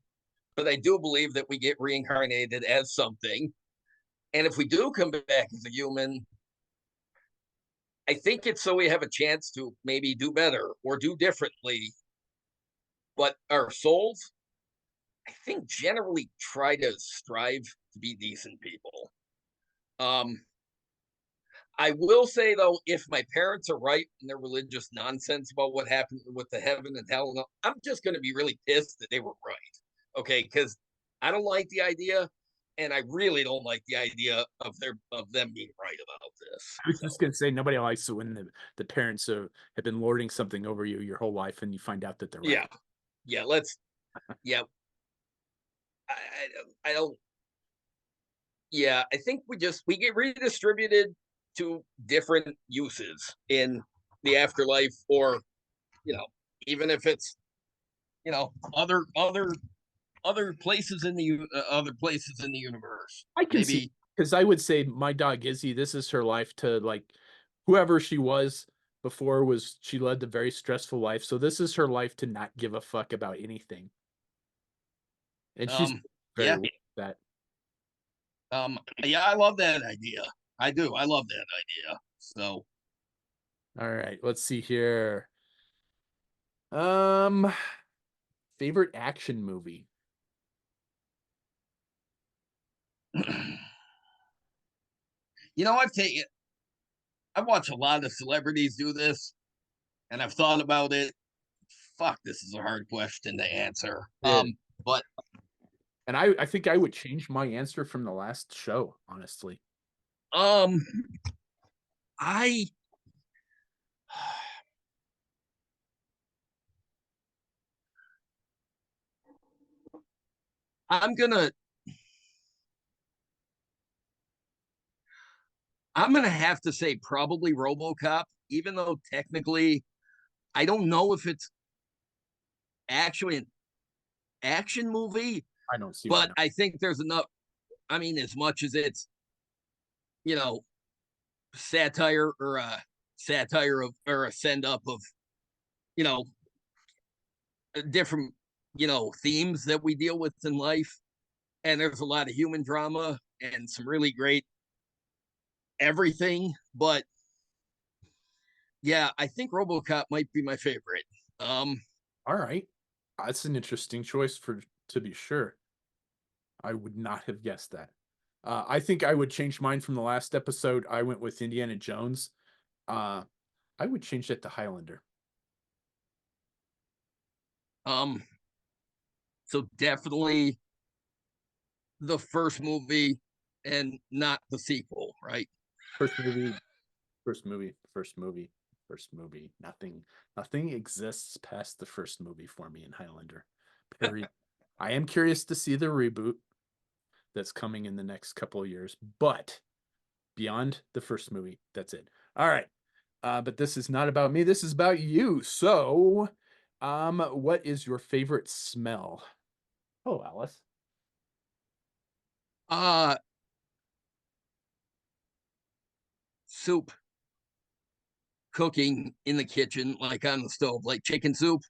but I do believe that we get reincarnated as something. And if we do come back as a human, I think it's so we have a chance to maybe do better or do differently. But our souls, I think, generally try to strive to be decent people. Um, I will say though, if my parents are right in their religious nonsense about what happened with the heaven and hell, I'm just going to be really pissed that they were right. Okay, because I don't like the idea, and I really don't like the idea of them being right about this. I was So just gonna say nobody likes it when the parents have been lording something over you your whole life and you find out that they're yeah, right. yeah, yeah. I don't. Yeah, I think we get redistributed to different uses in the afterlife, or you know, even if it's other places in the other places in the universe. I can see Maybe because I would say my dog Izzy, this is her life to like whoever she was before was she led a very stressful life. So this is her life to not give a fuck about anything. And she's very yeah, well with that. yeah, I love that idea. I do. I love that idea. So All right, let's see here. Um favorite action movie. I've watched a lot of celebrities do this, and I've thought about it. Fuck, this is a hard question to answer. Yeah. But And I think I would change my answer from the last show, honestly. um, I I'm gonna I'm gonna have to say probably RoboCop, even though technically I don't know if it's actually an action movie, I don't see why but not. I think there's enough. I mean, as much as it's you know satire or a satire of or a send up of you know different themes that we deal with in life, and there's a lot of human drama and some really great everything. But yeah, I think RoboCop might be my favorite. Um, All right. That's an interesting choice for to be sure. I would not have guessed that. I think I would change mine from the last episode. I went with Indiana Jones. Uh, I would change that to Highlander. um, so definitely the first movie and not the sequel, right? First movie, first movie, first movie, first movie. Nothing exists past the first movie for me in Highlander. Period. I am curious to see the reboot that's coming in the next couple of years, but beyond the first movie, that's it. All right. But this is not about me. This is about you. So, what is your favorite smell? Oh, Alice. Uh, Soup cooking in the kitchen, like on the stove, like chicken soup.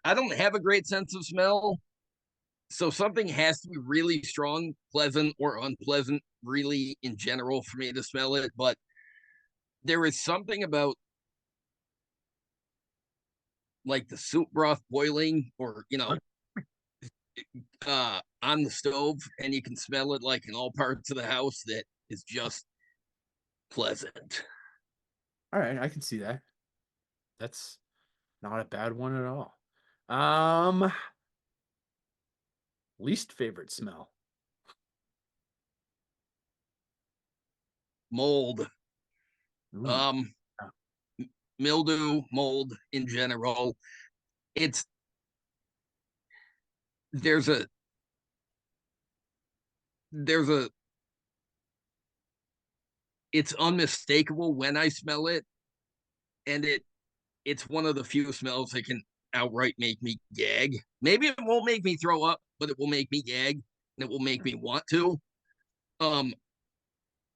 I don't have a great sense of smell, so something has to be really strong, pleasant or unpleasant, really in general for me to smell it. But there is something about like the soup broth boiling, or on the stove, and you can smell it like in all parts of the house, that is just pleasant. All right, I can see that. That's not a bad one at all. Um, least favorite smell. Mold, Ooh, um, yeah. mildew, mold in general. It's there's a there's a it's unmistakable when I smell it, and it's one of the few smells that can outright make me gag. Maybe it won't make me throw up, but it will make me gag, and it will make me want to. Um,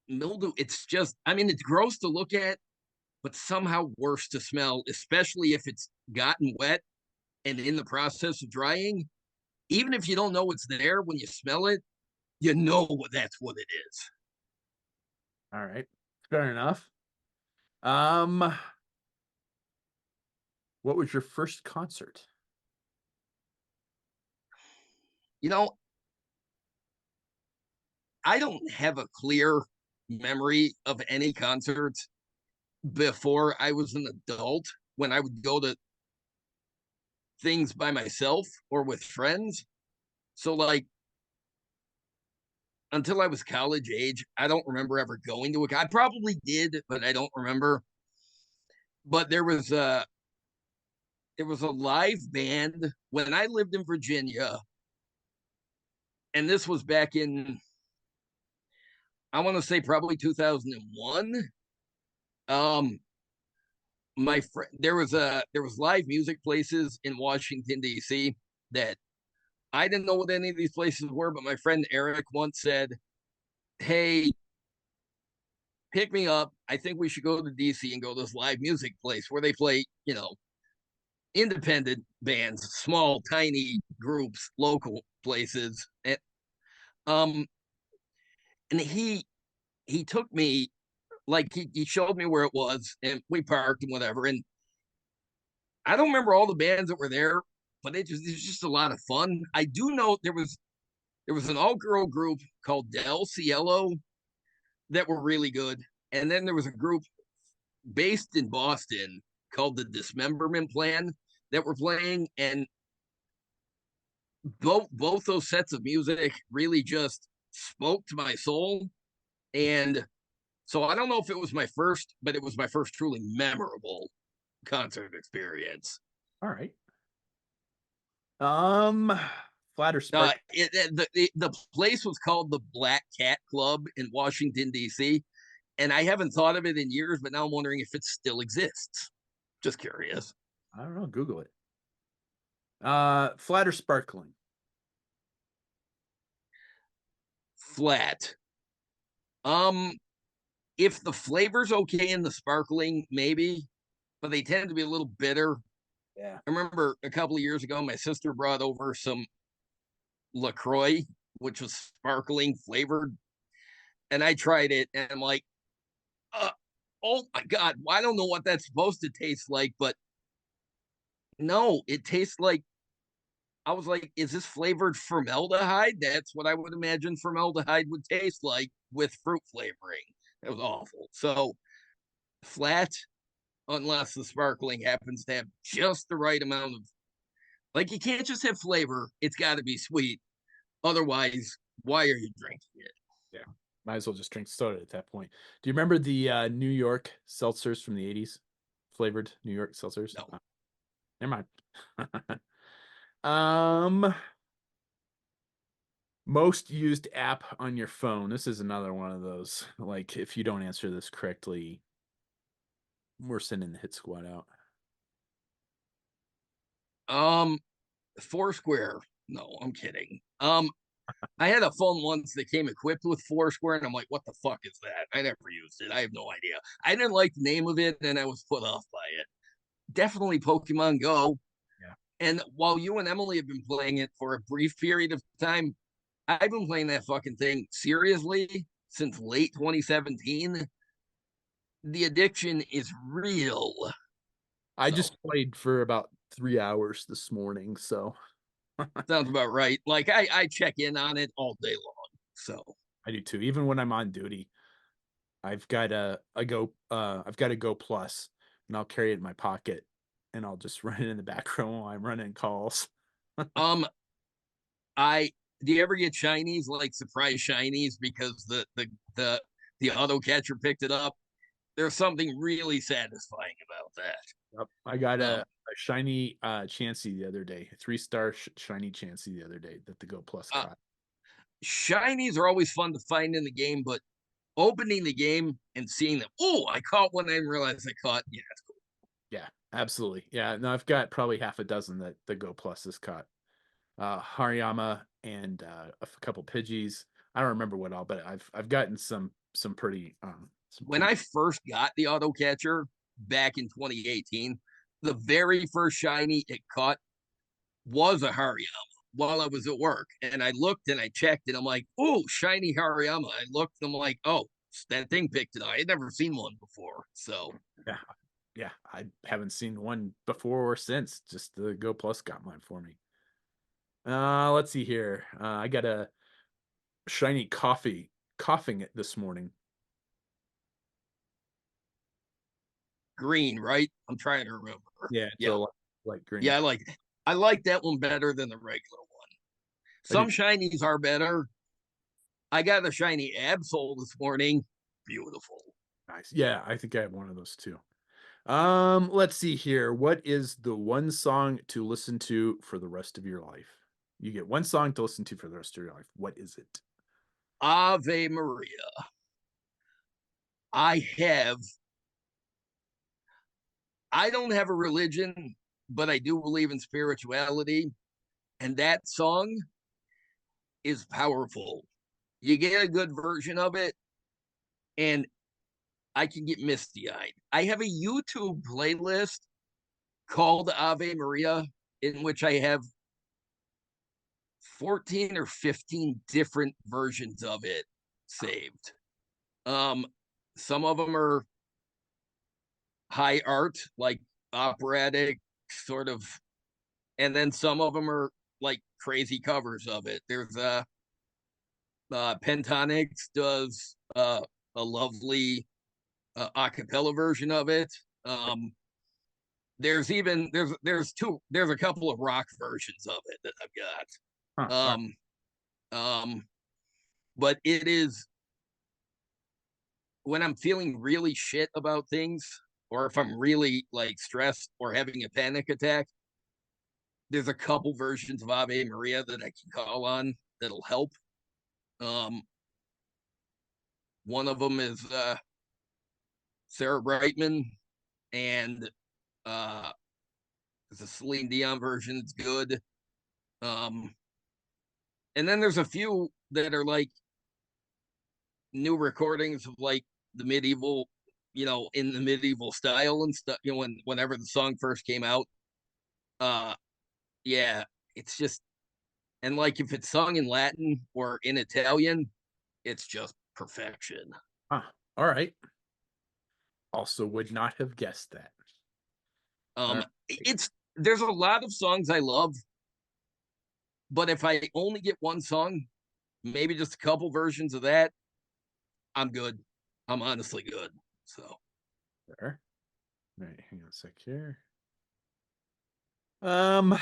Mildew, it's just, I mean, it's gross to look at, but somehow worse to smell, especially if it's gotten wet and in the process of drying. Even if you don't know what's there, when you smell it, you know that's what it is. All right, fair enough. Um, what was your first concert? You know, I don't have a clear memory of any concerts before I was an adult, when I would go to things by myself or with friends. So, like, until I was college age, I don't remember ever going to a. I probably did, but I don't remember. But there was a live band when I lived in Virginia, and this was back in, I want to say, probably 2001. Um, my friend, there was live music places in Washington D.C. that I didn't know what any of these places were, but my friend Eric once said, "Hey, pick me up. I think we should go to DC and go to this live music place where they play, independent bands, small, tiny groups, local places." Um, and he took me, like, he showed me where it was, and we parked and whatever. And I don't remember all the bands that were there, but it was just a lot of fun. I do know there was an all girl group called Del Cielo that were really good, and then there was a group based in Boston called the Dismemberment Plan that were playing, and both those sets of music really just spoke to my soul. And so I don't know if it was my first, but it was my first truly memorable concert experience. All right. Um, Flat or Spark? The place was called the Black Cat Club in Washington D.C., and I haven't thought of it in years, but now I'm wondering if it still exists. Just curious. I don't know. Google it. Flat or sparkling? Flat. Um, if the flavor's okay in the sparkling, maybe, but they tend to be a little bitter. Yeah. I remember a couple of years ago, my sister brought over some LaCroix, which was sparkling flavored, and I tried it, and I'm like, uh, oh my God, well, I don't know what that's supposed to taste like, but no, it tastes like, I was like, is this flavored formaldehyde? That's what I would imagine formaldehyde would taste like with fruit flavoring. It was awful. So flat, unless the sparkling happens to have just the right amount of, like, you can't just have flavor, it's got to be sweet. Otherwise, why are you drinking it? Yeah. Might as well just drink soda at that point. Do you remember the New York seltzers from the 80s? Flavored New York seltzers? No. Never mind. um, Most used app on your phone. This is another one of those. Like, if you don't answer this correctly, we're sending the hit squad out. Um, Foursquare. No, I'm kidding. I had a phone once that came equipped with Foursquare, and I'm like, what the fuck is that? I never used it. I have no idea. I didn't like the name of it, and I was put off by it. Definitely Pokemon Go. Yeah. And while you and Emily have been playing it for a brief period of time, I've been playing that fucking thing seriously since late 2017. The addiction is real. I So just played for about 3 hours this morning, so sounds about right. Like I check in on it all day long. So I do too. Even when I'm on duty, I've got a Go Plus, and I'll carry it in my pocket, and I'll just run it in the background while I'm running calls. um I do you ever get shinies, like surprise shinies, because the auto catcher picked it up? There's something really satisfying about that. Yep. I got Um a shiny Chansey the other day, 3-star shiny Chansey the other day that the Go Plus uh, caught. Shinies are always fun to find in the game, but opening the game and seeing them, oh, I caught one, I didn't realize I caught. Yeah, it's cool. Yeah, absolutely. Yeah, no, I've got probably half a dozen that the Go Plus has caught. Hariyama and a couple Pidgeys. I don't remember what all, but I've gotten some pretty some When pretty. I first got the auto catcher back in 2018, the very first shiny it caught was a Hariyama while I was at work. And I looked and I checked and I'm like, oh, shiny Hariyama. I looked and I'm like, oh, that thing picked it up. I had never seen one before. So Yeah, yeah, I haven't seen one before or since. Just the Go Plus got mine for me. Let's see here. I got a shiny coughing it this morning. green, right? I'm trying to remember. Yeah, it's a Yeah. light Yeah, green. I like that one better than the regular one. I do. Some shinies are better, I got a shiny Absol this morning. Beautiful. Nice. Yeah, I think I have one of those too. Let's see here. What is the one song to listen to for the rest of your life? You get one song to listen to for the rest of your life. What is it? Ave Maria. I have, I don't have a religion, but I do believe in spirituality. And that song is powerful. You get a good version of it, and I can get misty eyed. I have a YouTube playlist called Ave Maria, in which I have 14 or 15 different versions of it saved. Um, some of them are high art, like operatic, sort of, and then some of them are like crazy covers of it. There's Pentatonics does a lovely a cappella version of it. There's even there's a couple of rock versions of it that I've Huh. got. Um, but it is when I'm feeling really shit about things, or if I'm really like stressed or having a panic attack, there's a couple versions of Ave Maria that I can call on that'll help. Um, one of them is Sarah Brightman, and uh, there's a Celine Dion version that's good. Um, and then there's a few that are like new recordings of like the medieval, in the medieval style and stuff. Whenever the song first came out, uh, yeah, it's just, and like if it's sung in Latin or in Italian, it's just perfection. Huh. All right. Also would not have guessed that. All right. It's there's a lot of songs I love, but if I only get one song, maybe just a couple versions of that, I'm good. I'm honestly good. So There. All right, hang on a sec here. Um,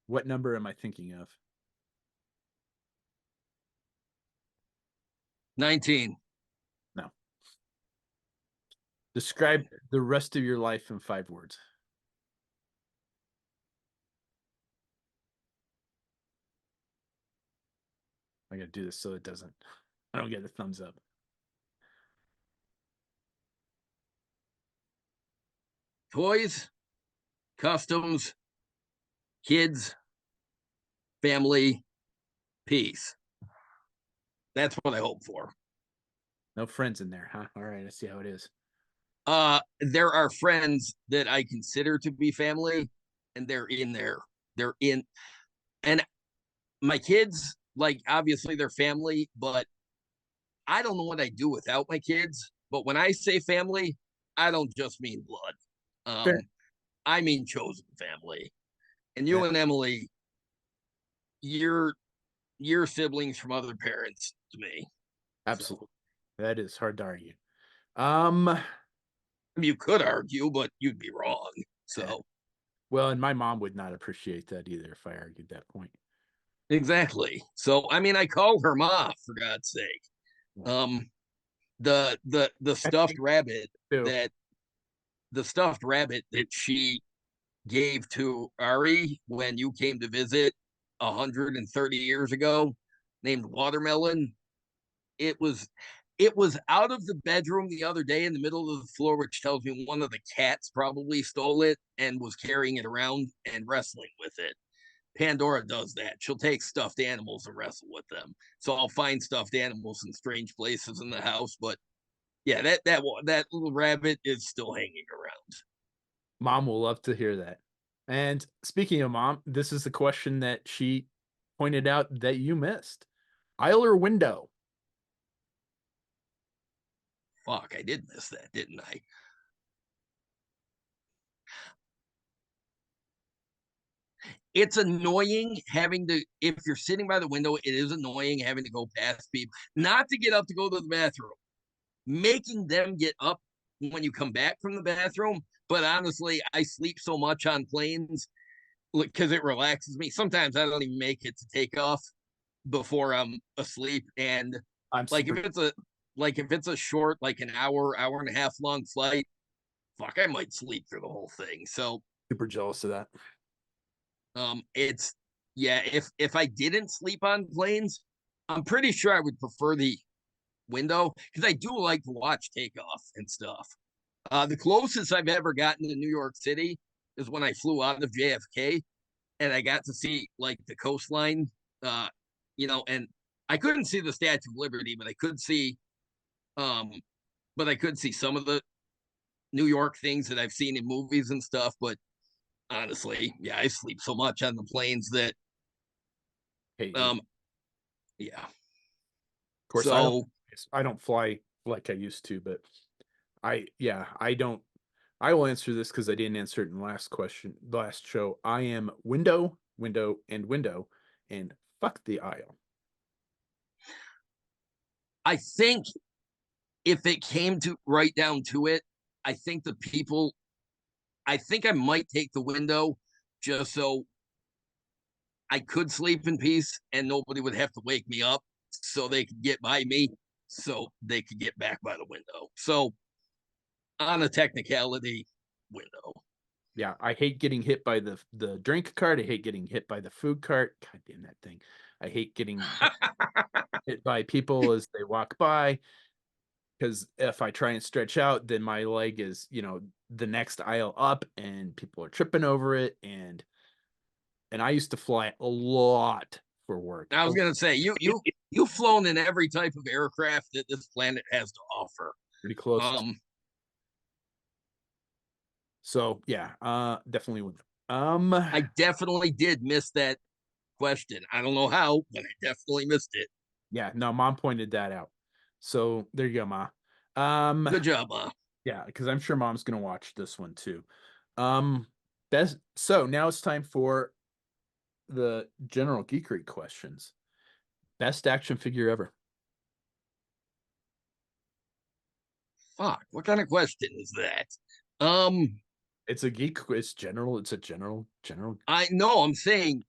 what number am I thinking of? 19. No. Describe the rest of your life in 5 words. I gotta do this so it doesn't. I don't get a thumbs up. Toys, customs, kids, family, peace. That's what I hope for. No friends in there, huh? All right, let's see how it is. There are friends that I consider to be family, and they're in there. They're in, and my kids, like obviously they're family, but I don't know what I do without my kids. But when I say family, I don't just mean blood. Fair. I mean chosen family. And you That, and Emily, you're siblings from other parents to me. So absolutely. That is hard to argue. Um, you could argue, but you'd be wrong. eh, So well, and my mom would not appreciate that either if I argued that point. exactly. So I mean, I call her Ma for God's sake. Yeah. Um, the I think too. stuffed rabbit that she gave to Ari when you came to visit 130 years ago, named Watermelon. It was out of the bedroom the other day in the middle of the floor, which tells me one of the cats probably stole it and was carrying it around and wrestling with it. Pandora does that. She'll take stuffed animals and wrestle with them. So I'll find stuffed animals in strange places in the house. But yeah, that little rabbit is still hanging around. Mom will love to hear that. And speaking of mom, this is the question that she pointed out that you missed. Aisle or window? Fuck, I did miss that, didn't I? It's annoying having to, if you're sitting by the window, it is annoying having to go past people, not to get up to go to the bathroom, making them get up when you come back from the bathroom. But honestly, I sleep so much on planes because it relaxes me. Sometimes I don't even make it to take off. before I'm asleep. And I'm like if super it's a if it's a short, like an hour and a half long flight, fuck, I might sleep through the whole thing. So super jealous of that. it's yeah, if I didn't sleep on planes, I'm pretty sure I would prefer the window because I do like to watch takeoff and stuff. The closest I've ever gotten to New York City is when I flew out of JFK and I got to see like the coastline, uh, and I couldn't see the Statue of Liberty, um, but I could see some of the New York things that I've seen in movies and stuff. But honestly, yeah, I sleep so much on the planes that, Hate it. Of um, yeah. course, So I don't fly like I used to, but I don't. I will answer this because I didn't answer it in the last question, the last show. I am window, window, and window, and fuck the aisle. I think if it came to right down to it, I think the people, I think I might take the window just so I could sleep in peace and nobody would have to wake me up so they could get by me so they could get back by the window. So on a technicality, window. Yeah, I hate getting hit by the drink cart. I hate getting hit by the food cart. God damn that thing. I hate getting hit by people as they walk by because if I try and stretch out, then my leg is, the next aisle up and people are tripping over it. And I used to fly a lot for work. I was gonna say you've flown in every type of aircraft that this planet has to offer. Pretty close. Um, So yeah, definitely would. I definitely did miss that question. I don't know how, but I definitely missed it. Yeah, no, mom pointed that out. So there you go, ma. Um, Good job, Ma. yeah, because I'm sure mom's gonna watch this one too. Um, best. So now it's time for the General Geekery questions. Best action figure ever. Fuck, what kind of question is that? Um, It's a geek quiz. General. It's a general. I know I'm saying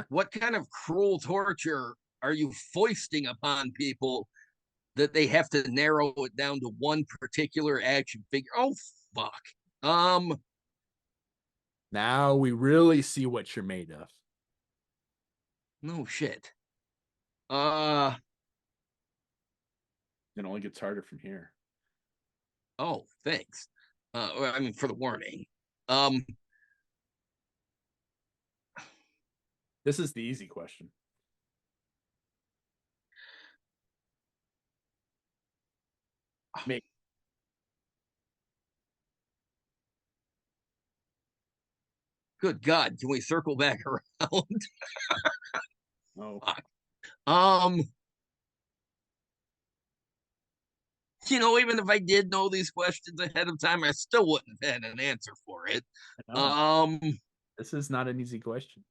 what kind of cruel torture are you foisting upon people that they have to narrow it down to one particular action figure? Oh fuck. Um, Now we really see what you're made of. no shit. Uh It only gets harder from here. oh, thanks. I mean for the warning. Um, This is the easy question. Make good God, can we circle back around? oh um, even if I did know these questions ahead of time, I still wouldn't have had an answer for it. no, Um, this is not an easy question.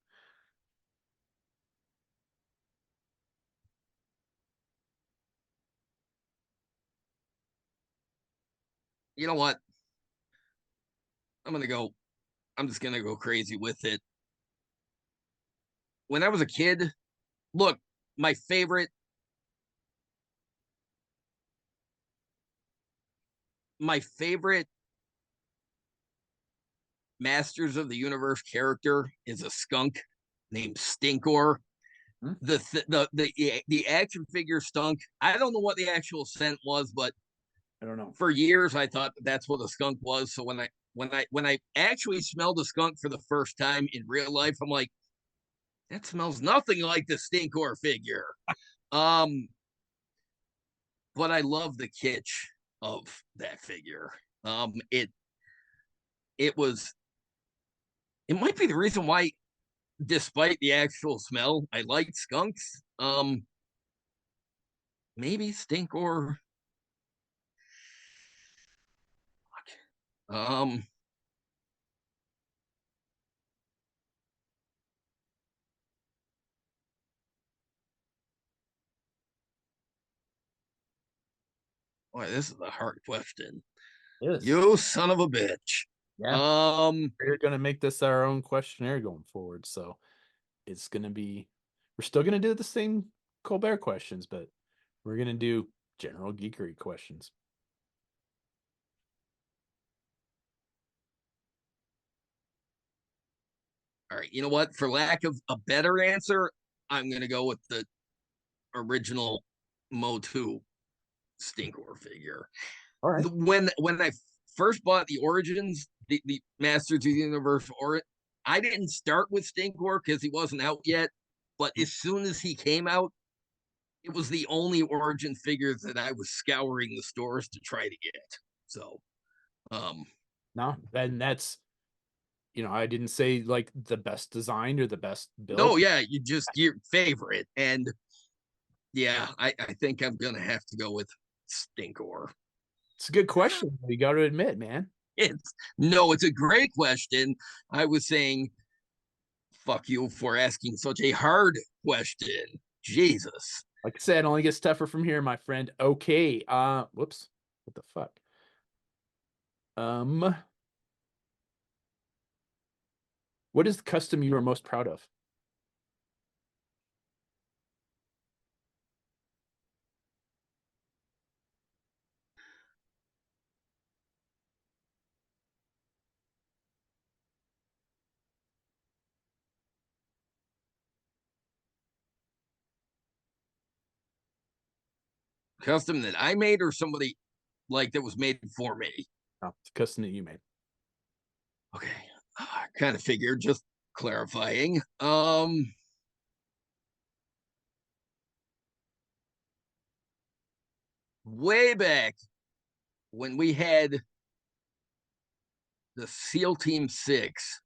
you know what? I'm gonna go. I'm just gonna go crazy with it. When I was a kid, look, my favorite, my favorite Masters of the Universe character is a skunk named Stinkor. Hmm? The action figure stunk. I don't know what the actual scent was, but I don't know. for years I thought that's what a skunk was. So when I actually smelled a skunk for the first time in real life, I'm like, that smells nothing like the Stinkor figure. Um, but I love the kitsch of that figure. It was it might be the reason why, despite the actual smell, I like skunks. Maybe Stinkor. Um, boy, this is a hard question. Yes. You son of a bitch. Yeah. Um, We're gonna make this our own questionnaire going forward. So it's gonna be We're still gonna do the same Colbert questions, but we're gonna do General Geekery questions. All right, you know what? For lack of a better answer, I'm gonna go with the original Motu Stinkor figure. All right. When I first bought the Origins, the Masters of the Universe, or I didn't start with Stinkor because he wasn't out yet. But as soon as he came out, it was the only Origin figure that I was scouring the stores to try to get. So, um, No, and that's I didn't say like the best designed or the best no, build. yeah, you just your favorite, and yeah, I think I'm gonna have to go with Stinkor. It's a good question. You got to admit, man. It's no, it's a great question. I was saying, fuck you for asking such a hard question. Jesus. Like I said, it only gets tougher from here, my friend. Okay. Whoops. What the fuck? Um, what is the custom you are most proud of? Custom that I made or somebody like that was made for me? Oh, it's a custom that you made. Okay. I kind of figured, just clarifying. Way back when we had the SEAL Team 6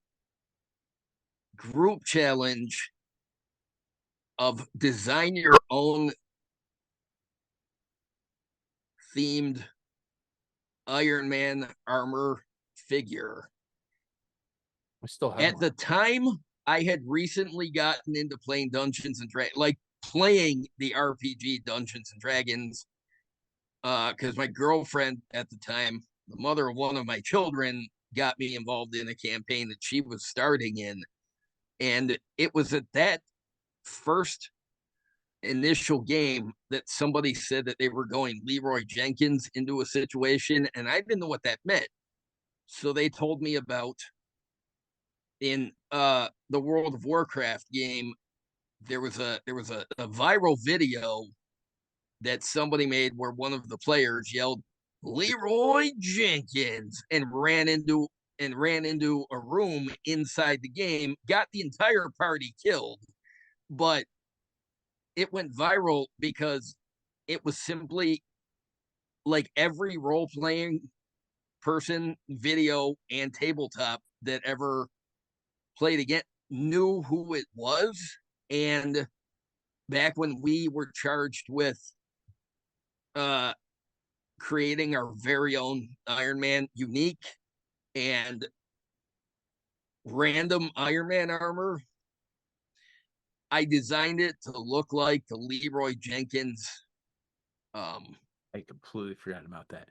group challenge of design your own themed Iron Man armor figure. I still have At mine. the time, I had recently gotten into playing Dungeons and Dragons, like playing the RPG Dungeons and Dragons, because my girlfriend at the time, the mother of one of my children, got me involved in a campaign that she was starting in. And it was at that first initial game that somebody said that they were going Leroy Jenkins into a situation, and I didn't know what that meant. So they told me about in the World of Warcraft game, there was a viral video that somebody made where one of the players yelled Leroy Jenkins and ran into a room inside the game, got the entire party killed, but it went viral because it was simply like every role playing person, video, and tabletop that ever played again knew who it was. And back when we were charged with uh, creating our very own Iron Man unique and random Iron Man armor, I designed it to look like the Leroy Jenkins. Um, I completely forgot about that.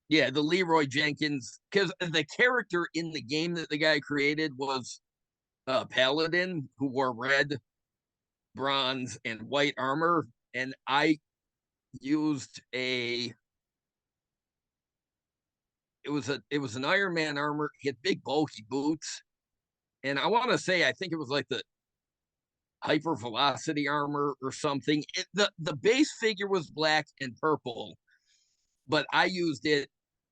yeah, the Leroy Jenkins, because the character in the game that the guy created was Paladin who wore red, bronze, and white armor, and I used a it was an Iron Man armor. He had big bulky boots, and I want to say I think it was like the hyper velocity armor or something. The base figure was black and purple, but I used it I,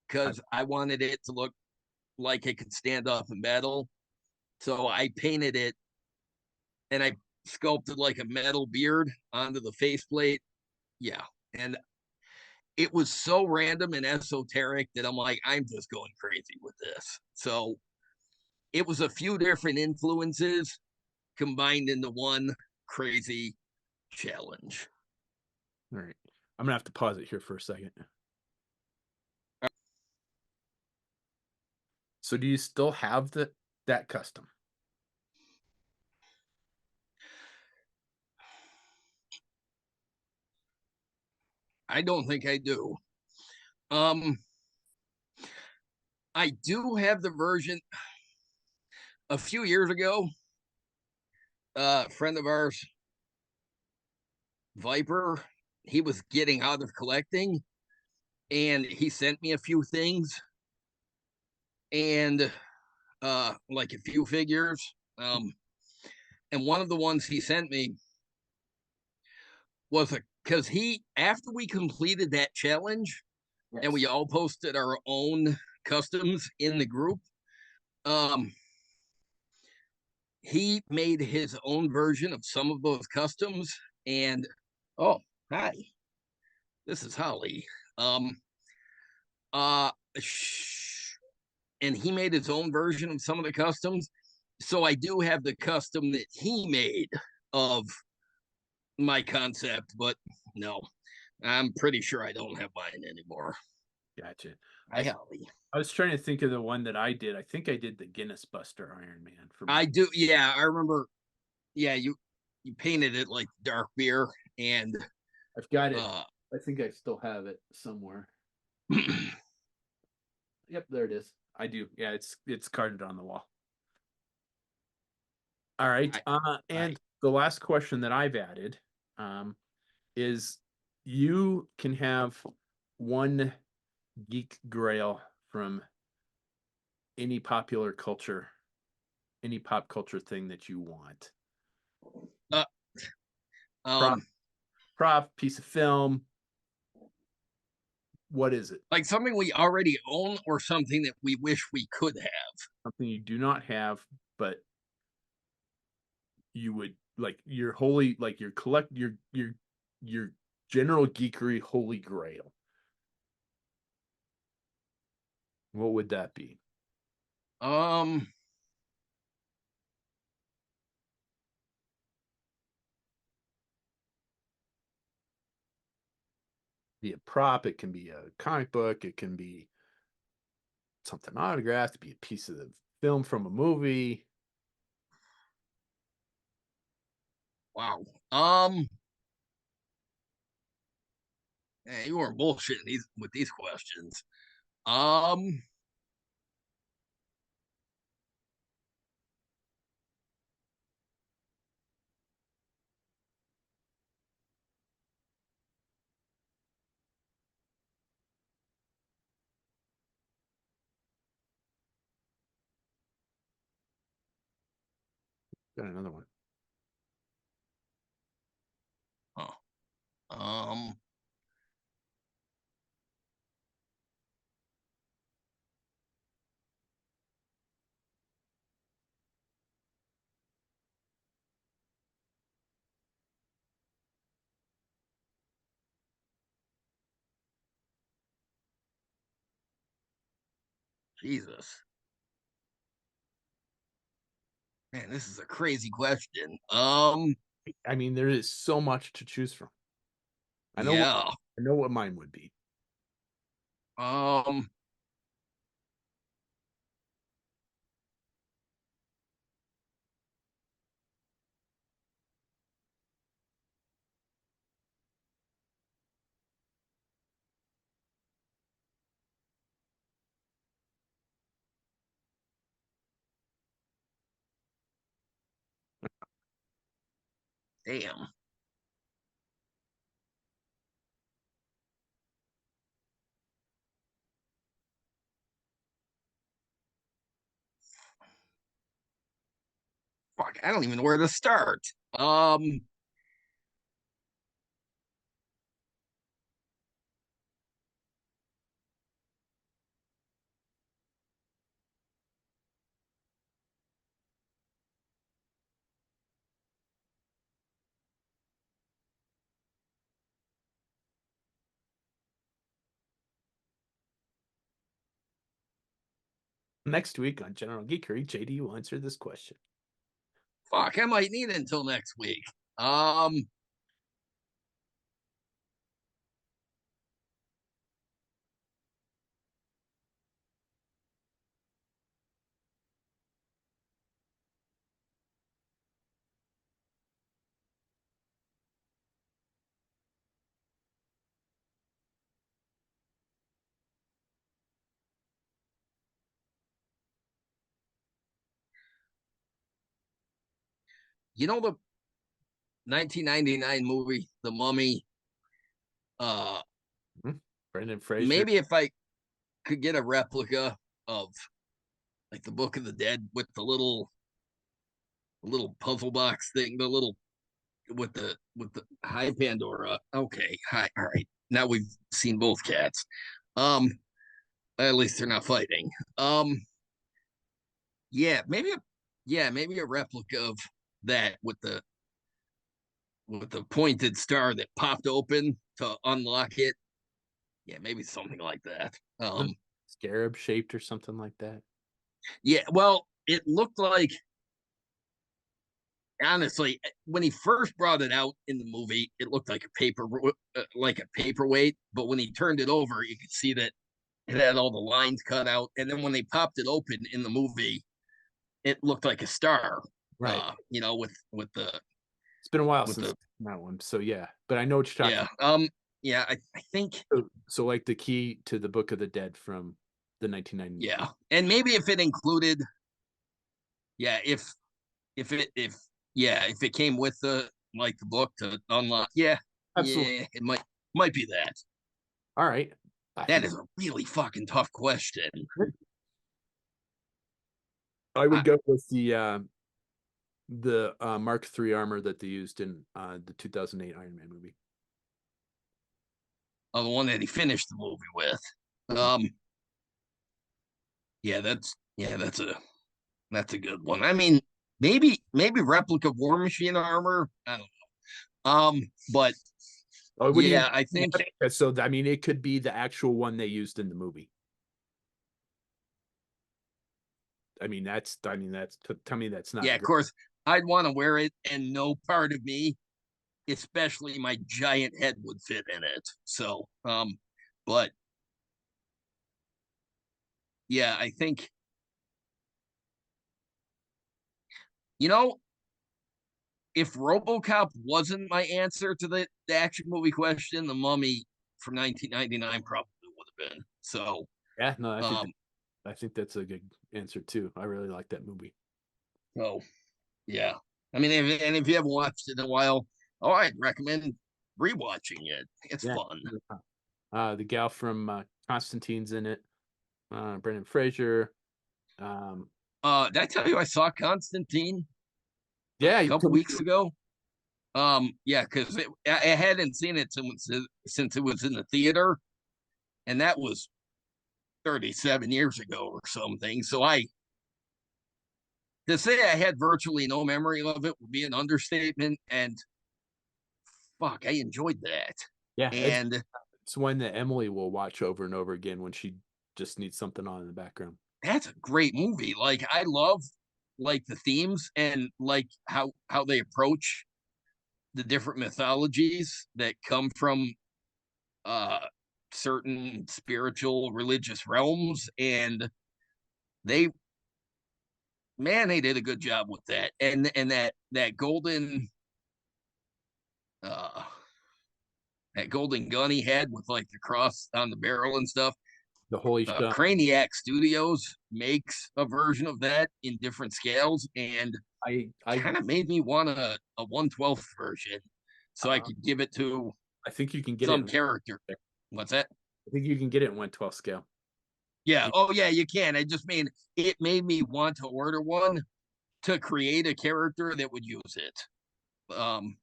because I wanted it to look like it could stand up in battle. So I painted it and I sculpted like a metal beard onto the faceplate. Yeah. And it was so random and esoteric that I'm like, I'm just going crazy with this. So it was a few different influences combined into one crazy challenge. all right. I'm gonna have to pause it here for a second. So do you still have that custom? I don't think I do. Um, I do have the version a few years ago. A friend of ours Viper, he was getting out of collecting, and he sent me a few things and like a few figures. And one of the ones he sent me was a because he after we completed that challenge and we Yes. all posted our own customs in the group. Um, he made his own version of some of those customs, and oh, hi, this is Holly. Um, uh, and he made his own version of some of the customs. So I do have the custom that he made of my concept, but no, I'm pretty sure I don't have mine anymore. Gotcha. Hi, I Holly. I was trying to think of the one that I did. I think I did the Guinness Buster Iron Man for I my. do. Yeah, I remember. Yeah, you painted it like dark beer, and I've got it. uh, I think I still have it somewhere. Yep, there it is. I do. Yeah, it's carded on the wall. All right. I, I And the last question that I've added um, is you can have one geek grail from any popular culture, any pop culture thing that you want. uh, Prop, um prop, piece of film. What is it? like something we already own or something that we wish we could have. Something you do not have, but you would like your holy, like your collect your general geekery holy grail. What would that be? Um, Be a prop, it can be a comic book, it can be something autographed, it be a piece of the film from a movie. wow. You weren't bullshitting these with these questions. Um, Got another one. huh. Um, Jesus, man, this is a crazy question. I mean, there is so much to choose from. I know what Yeah. I know what mine would be. Um, damn. Fuck, I don't even know where to start. Um, Next week on General Geekery, JD will answer this question. fuck, I might need it until next week. Um, you know the 1999 movie, The Mummy. Uh, Mhm. Brendan Fraser. Maybe if I could get a replica of like the Book of the Dead with the little puzzle box thing, the little with the hi Pandora. Okay, hi, all right. Now we've seen both cats. Um, at least they're not fighting. Yeah, maybe a replica of that with the pointed star that popped open to unlock it. Yeah, maybe something like that. Scarab shaped or something like that. Yeah, well, it looked like honestly when he first brought it out in the movie, it looked like a paperweight. But when he turned it over, you could see that it had all the lines cut out. And then when they popped it open in the movie, it looked like a star. Right. With It's been a while with since the that one. So yeah, but I know what you're talking yeah yeah I think about. So like the key to the Book of the Dead from the 1990 movie. yeah, and maybe if it included yeah if it came with the book to unlock Absolutely. it might be that. All right. I That think is a really fucking tough question. I would I, go with the Mark III armor that they used in the 2008 Iron Man movie. the one that he finished the movie with. Mhm. Um, yeah, that's a good one. I mean, maybe replica War Machine armor. I don't know. But Oh, it wouldn't even yeah, I think so. I mean, it could be the actual one they used in the movie. I mean, tell me that's not yeah, a of great. course I'd want to wear it, and no part of me, especially my giant head, would fit in it. So, but yeah, I think you know if RoboCop wasn't my answer to the action movie question, The Mummy from 1999 probably would have been. So, Yeah, no, um, I think that's a good answer too. I really like that movie. so yeah. I mean, if you haven't watched it in a while, oh, I'd recommend rewatching it. It's Yeah. fun. The gal from Constantine's in it. Brendan Fraser. Um, Did I tell you I saw Constantine a yeah, you couple told me. weeks ago? Yeah, because I hadn't seen it since it was in the theater, and that was 37 years ago or something. So to say I had virtually no memory of it would be an understatement. And fuck, I enjoyed that. Yeah, And it's one that Emily will watch over and over again when she just needs something on in the background. that's a great movie. Like I love like the themes and like how they approach the different mythologies that come from uh certain spiritual religious realms, and they they did a good job with that. And that uh golden gun he had with like the cross on the barrel and stuff. The Holy Shot. Craniac Studios makes a version of that in different scales, and I kind of made me want a 1/12th version so I uh, could give it to I think you can get it. some character. What's that? I think you can get it in 1/12 scale. Yeah. Oh, yeah, you can. I just mean it made me want to order one to create a character that would use it, um,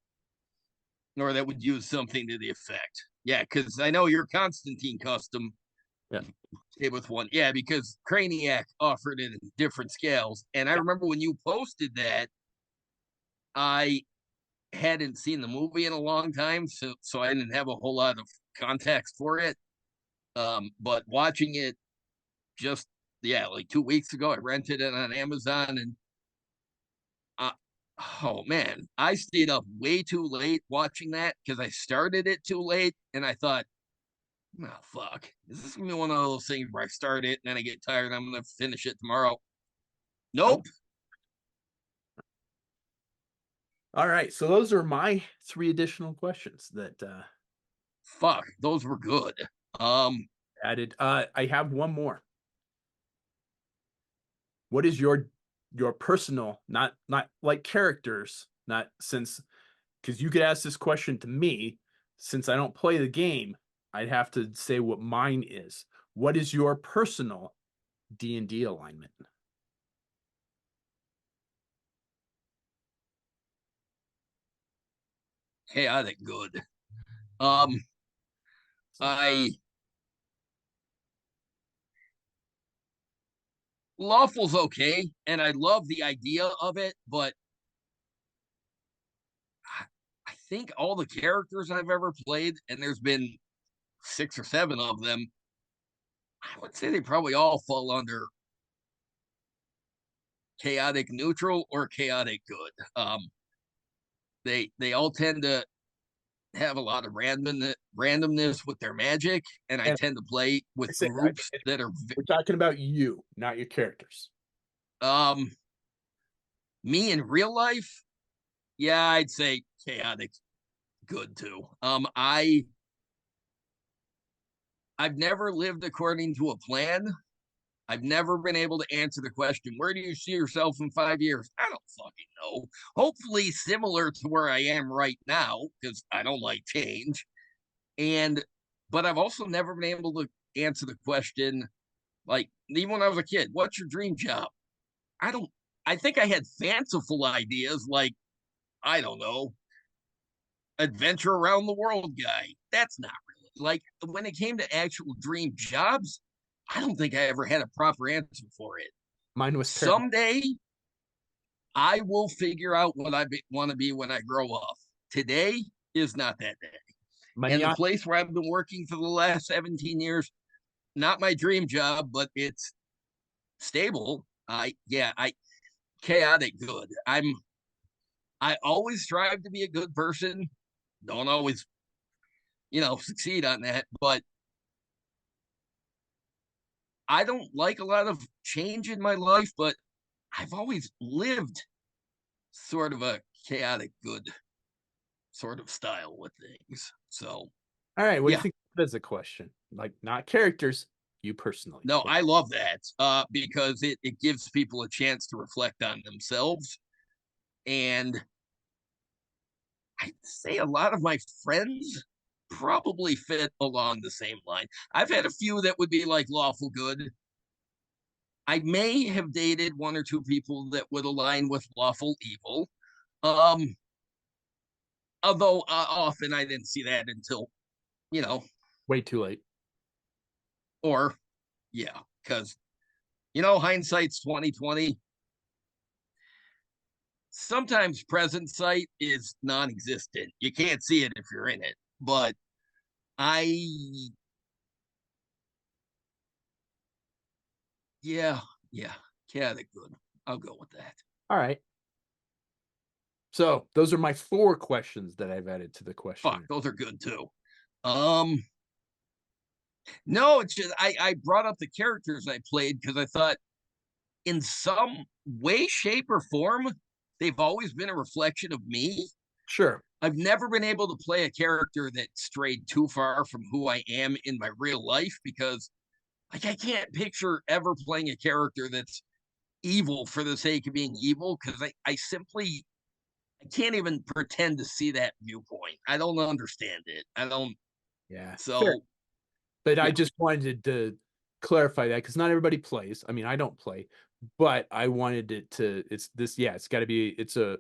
or that would use something to the effect. Yeah, because I know your Constantine custom Yeah. stayed with one. Yeah, because Craniac offered it in different scales, and I Yeah. remember when you posted that, I hadn't seen the movie in a long time, so I didn't have a whole lot of context for it. But watching it just like 2 weeks ago, I rented it on Amazon, and uh, oh man, I stayed up way too late watching that because I started it too late, and I thought, oh fuck, is this gonna be one of those things where I start it and then I get tired and I'm gonna finish it tomorrow? Nope. Nope. All right. So those are my three additional questions that Fuck, those were good. Um, added. I have one more. What is your personal, not like characters, not since because you could ask this question to me. Since I don't play the game, I'd have to say what mine is. What is your personal D&D alignment? Chaotic good. Um, I Lawful's okay, and I love the idea of it, but I think all the characters I've ever played, and there's been 6 or 7 of them, I would say they probably all fall under chaotic neutral or chaotic good. They all tend to have a lot of randomness with their magic, and I And tend to play I with say, groups that are we're talking about you, not your characters. um me in real life. Yeah, I'd say chaotic good too. I've never lived according to a plan. I've never been able to answer the question, where do you see yourself in 5 years? I don't fucking know. Hopefully similar to where I am right now, because I don't like change. And but I've also never been able to answer the question, like, even when I was a kid, what's your dream job? I don't I think I had fanciful ideas like, I don't know, adventure around the world guy. That's not really like when it came to actual dream jobs. I don't think I ever had a proper answer for it. Mine was paramedic. Someday I will figure out what I want to be when I grow up. Today is not that day. And the Manana. place where I've been working for the last 17 years, not my dream job, but it's stable. I chaotic good. I always strive to be a good person. Don't always, succeed on that, but I don't like a lot of change in my life, but I've always lived sort of a chaotic good sort of style with things. So, All right, what do you yeah. think as a question? Like not characters, you personally. No, I love that because it gives people a chance to reflect on themselves. And I'd say a lot of my friends probably fit along the same line. I've had a few that would be like lawful good. I may have dated 1 or 2 people that would align with lawful evil. Um, Although often I didn't see that until, you know, Way too late. or yeah, because hindsight's 2020. Sometimes present sight is non-existent. You can't see it if you're in it. But I, yeah, yeah, chaotic good. I'll go with that. All right. So those are my 4 questions that I've added to the Fuck, questionnaire. those are good too. Um, no, it's just I brought up the characters I played because I thought in some way, shape, or form, they've always been a reflection of me. Sure. I've never been able to play a character that strayed too far from who I am in my real life because, like, I can't picture ever playing a character that's evil for the sake of being evil because I can't even pretend to see that viewpoint. I don't understand it. I don't. Yeah. Fair. So, But I yeah. just wanted to clarify that because not everybody plays. I mean, I don't play, but I wanted it to it's this yeah, it's got to be it's a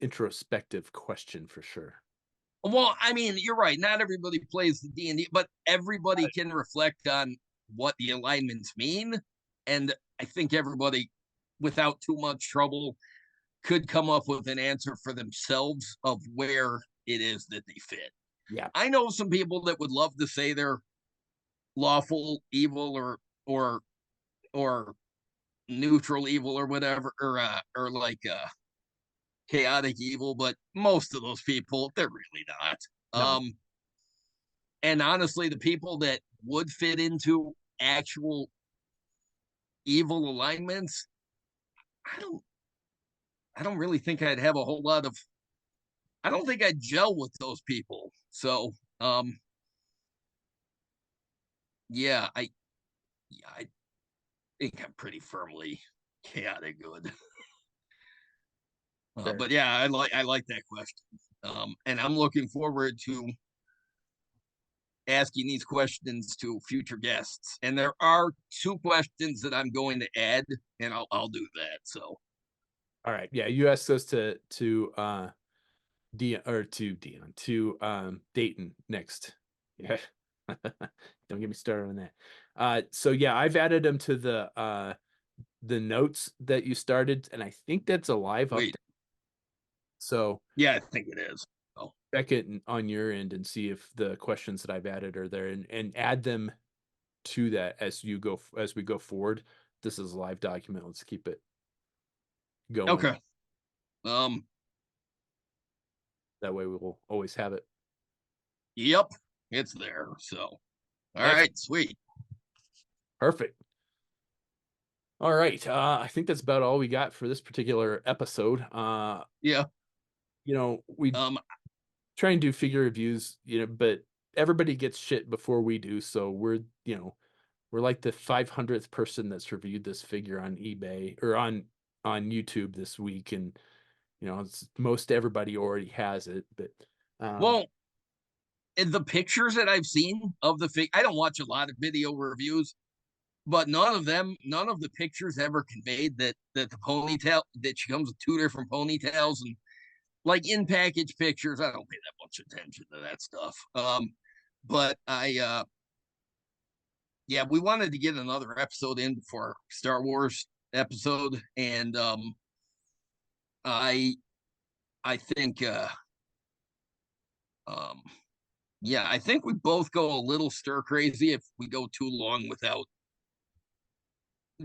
introspective question for sure. Well, I mean, you're right. Not everybody plays the D&D, but everybody can reflect on what the alignments mean. And I think everybody, without too much trouble, could come up with an answer for themselves of where it is that they fit. Yeah. I know some people that would love to say they're lawful evil or or neutral evil or whatever or like chaotic evil, but most of those people they're really not. No. And honestly, the people that would fit into actual evil alignments, I don't I don't really think I'd have a whole lot of I don't think I'd gel with those people. So yeah, I think I'm pretty firmly chaotic good. Fair. But yeah, I like that question. And I'm looking forward to asking these questions to future guests. And there are 2 questions that I'm going to add, and I'll do that. So All right. Yeah, you asked us to Dion or to Dion to Dayton next. Yeah. Don't get me started on that. So yeah, I've added them to the notes that you started, and I think that's a live wait, update. So yeah, I think it is. Oh, check it on your end and see if the questions that I've added are there, and add them to that as we go forward. This is a live document. Let's keep it going. okay. Um, That way we will always have it. yep, it's there. So all Excellent. right, sweet. Perfect. All right. I think that's about all we got for this particular episode. Yeah. We Um, try and do figure reviews, but everybody gets shit before we do. So we're like the 500th person that's reviewed this figure on eBay or on YouTube this week. And, most everybody already has it, but, um, well, the pictures that I've seen of the fig, I don't watch a lot of video reviews, but none of the pictures ever conveyed that the ponytail that she comes with 2 different ponytails and like in package pictures. I don't pay that much attention to that stuff. But yeah, we wanted to get another episode in for Star Wars episode, and I I think um yeah, I think we both go a little stir crazy if we go too long without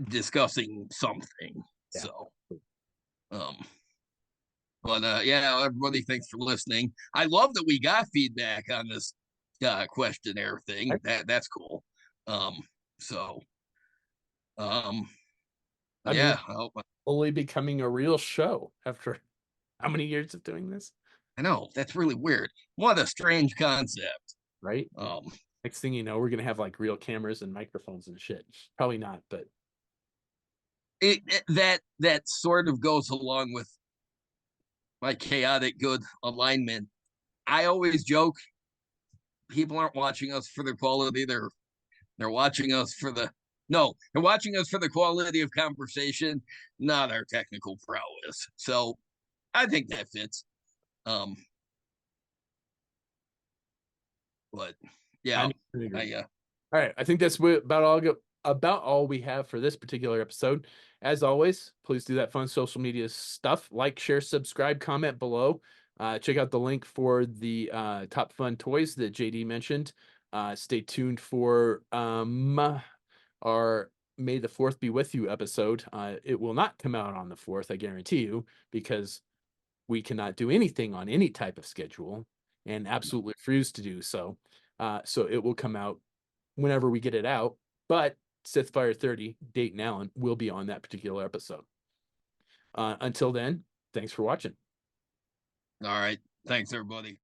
discussing something. yeah. So um but yeah, everybody, thanks for listening. I love that we got feedback on this questionnaire thing. That's cool. Um so um I mean, yeah, only becoming a real show after how many years of doing this, I know that's really weird. What a strange concept. right? Um Next thing you know, we're gonna have like real cameras and microphones and shit. Probably not, but that sort of goes along with my chaotic good alignment. I always joke people aren't watching us for the quality. They're watching us for the no, they're watching us for the quality of conversation, not our technical prowess. So I think that fits. Um, but I yeah, agree. I All right, I think that's about all we have for this particular episode. As always, please do that fun social media stuff. Like, share, subscribe, comment below. Check out the link for the top fun toys that JD mentioned. Stay tuned for our May the 4th be with you episode. It will not come out on the 4th, I guarantee you, because we cannot do anything on any type of schedule and absolutely refuse to do so. So it will come out whenever we get it out. But Sith Fire 30, Dayton Allen, will be on that particular episode. Until then, thanks for watching. all right. Thanks everybody.